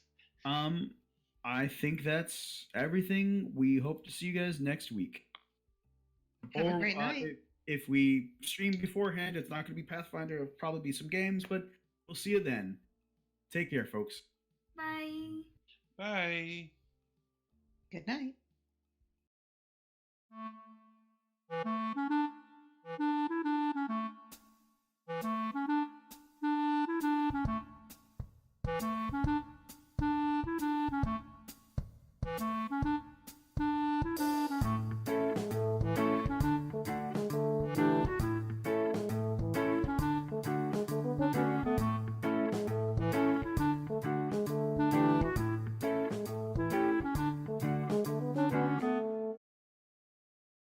I think that's everything. We hope to see you guys next week. Have a great night. If we stream beforehand, it's not going to be Pathfinder. It'll probably be some games, but we'll see you then. Take care, folks. Bye. Bye. Good night.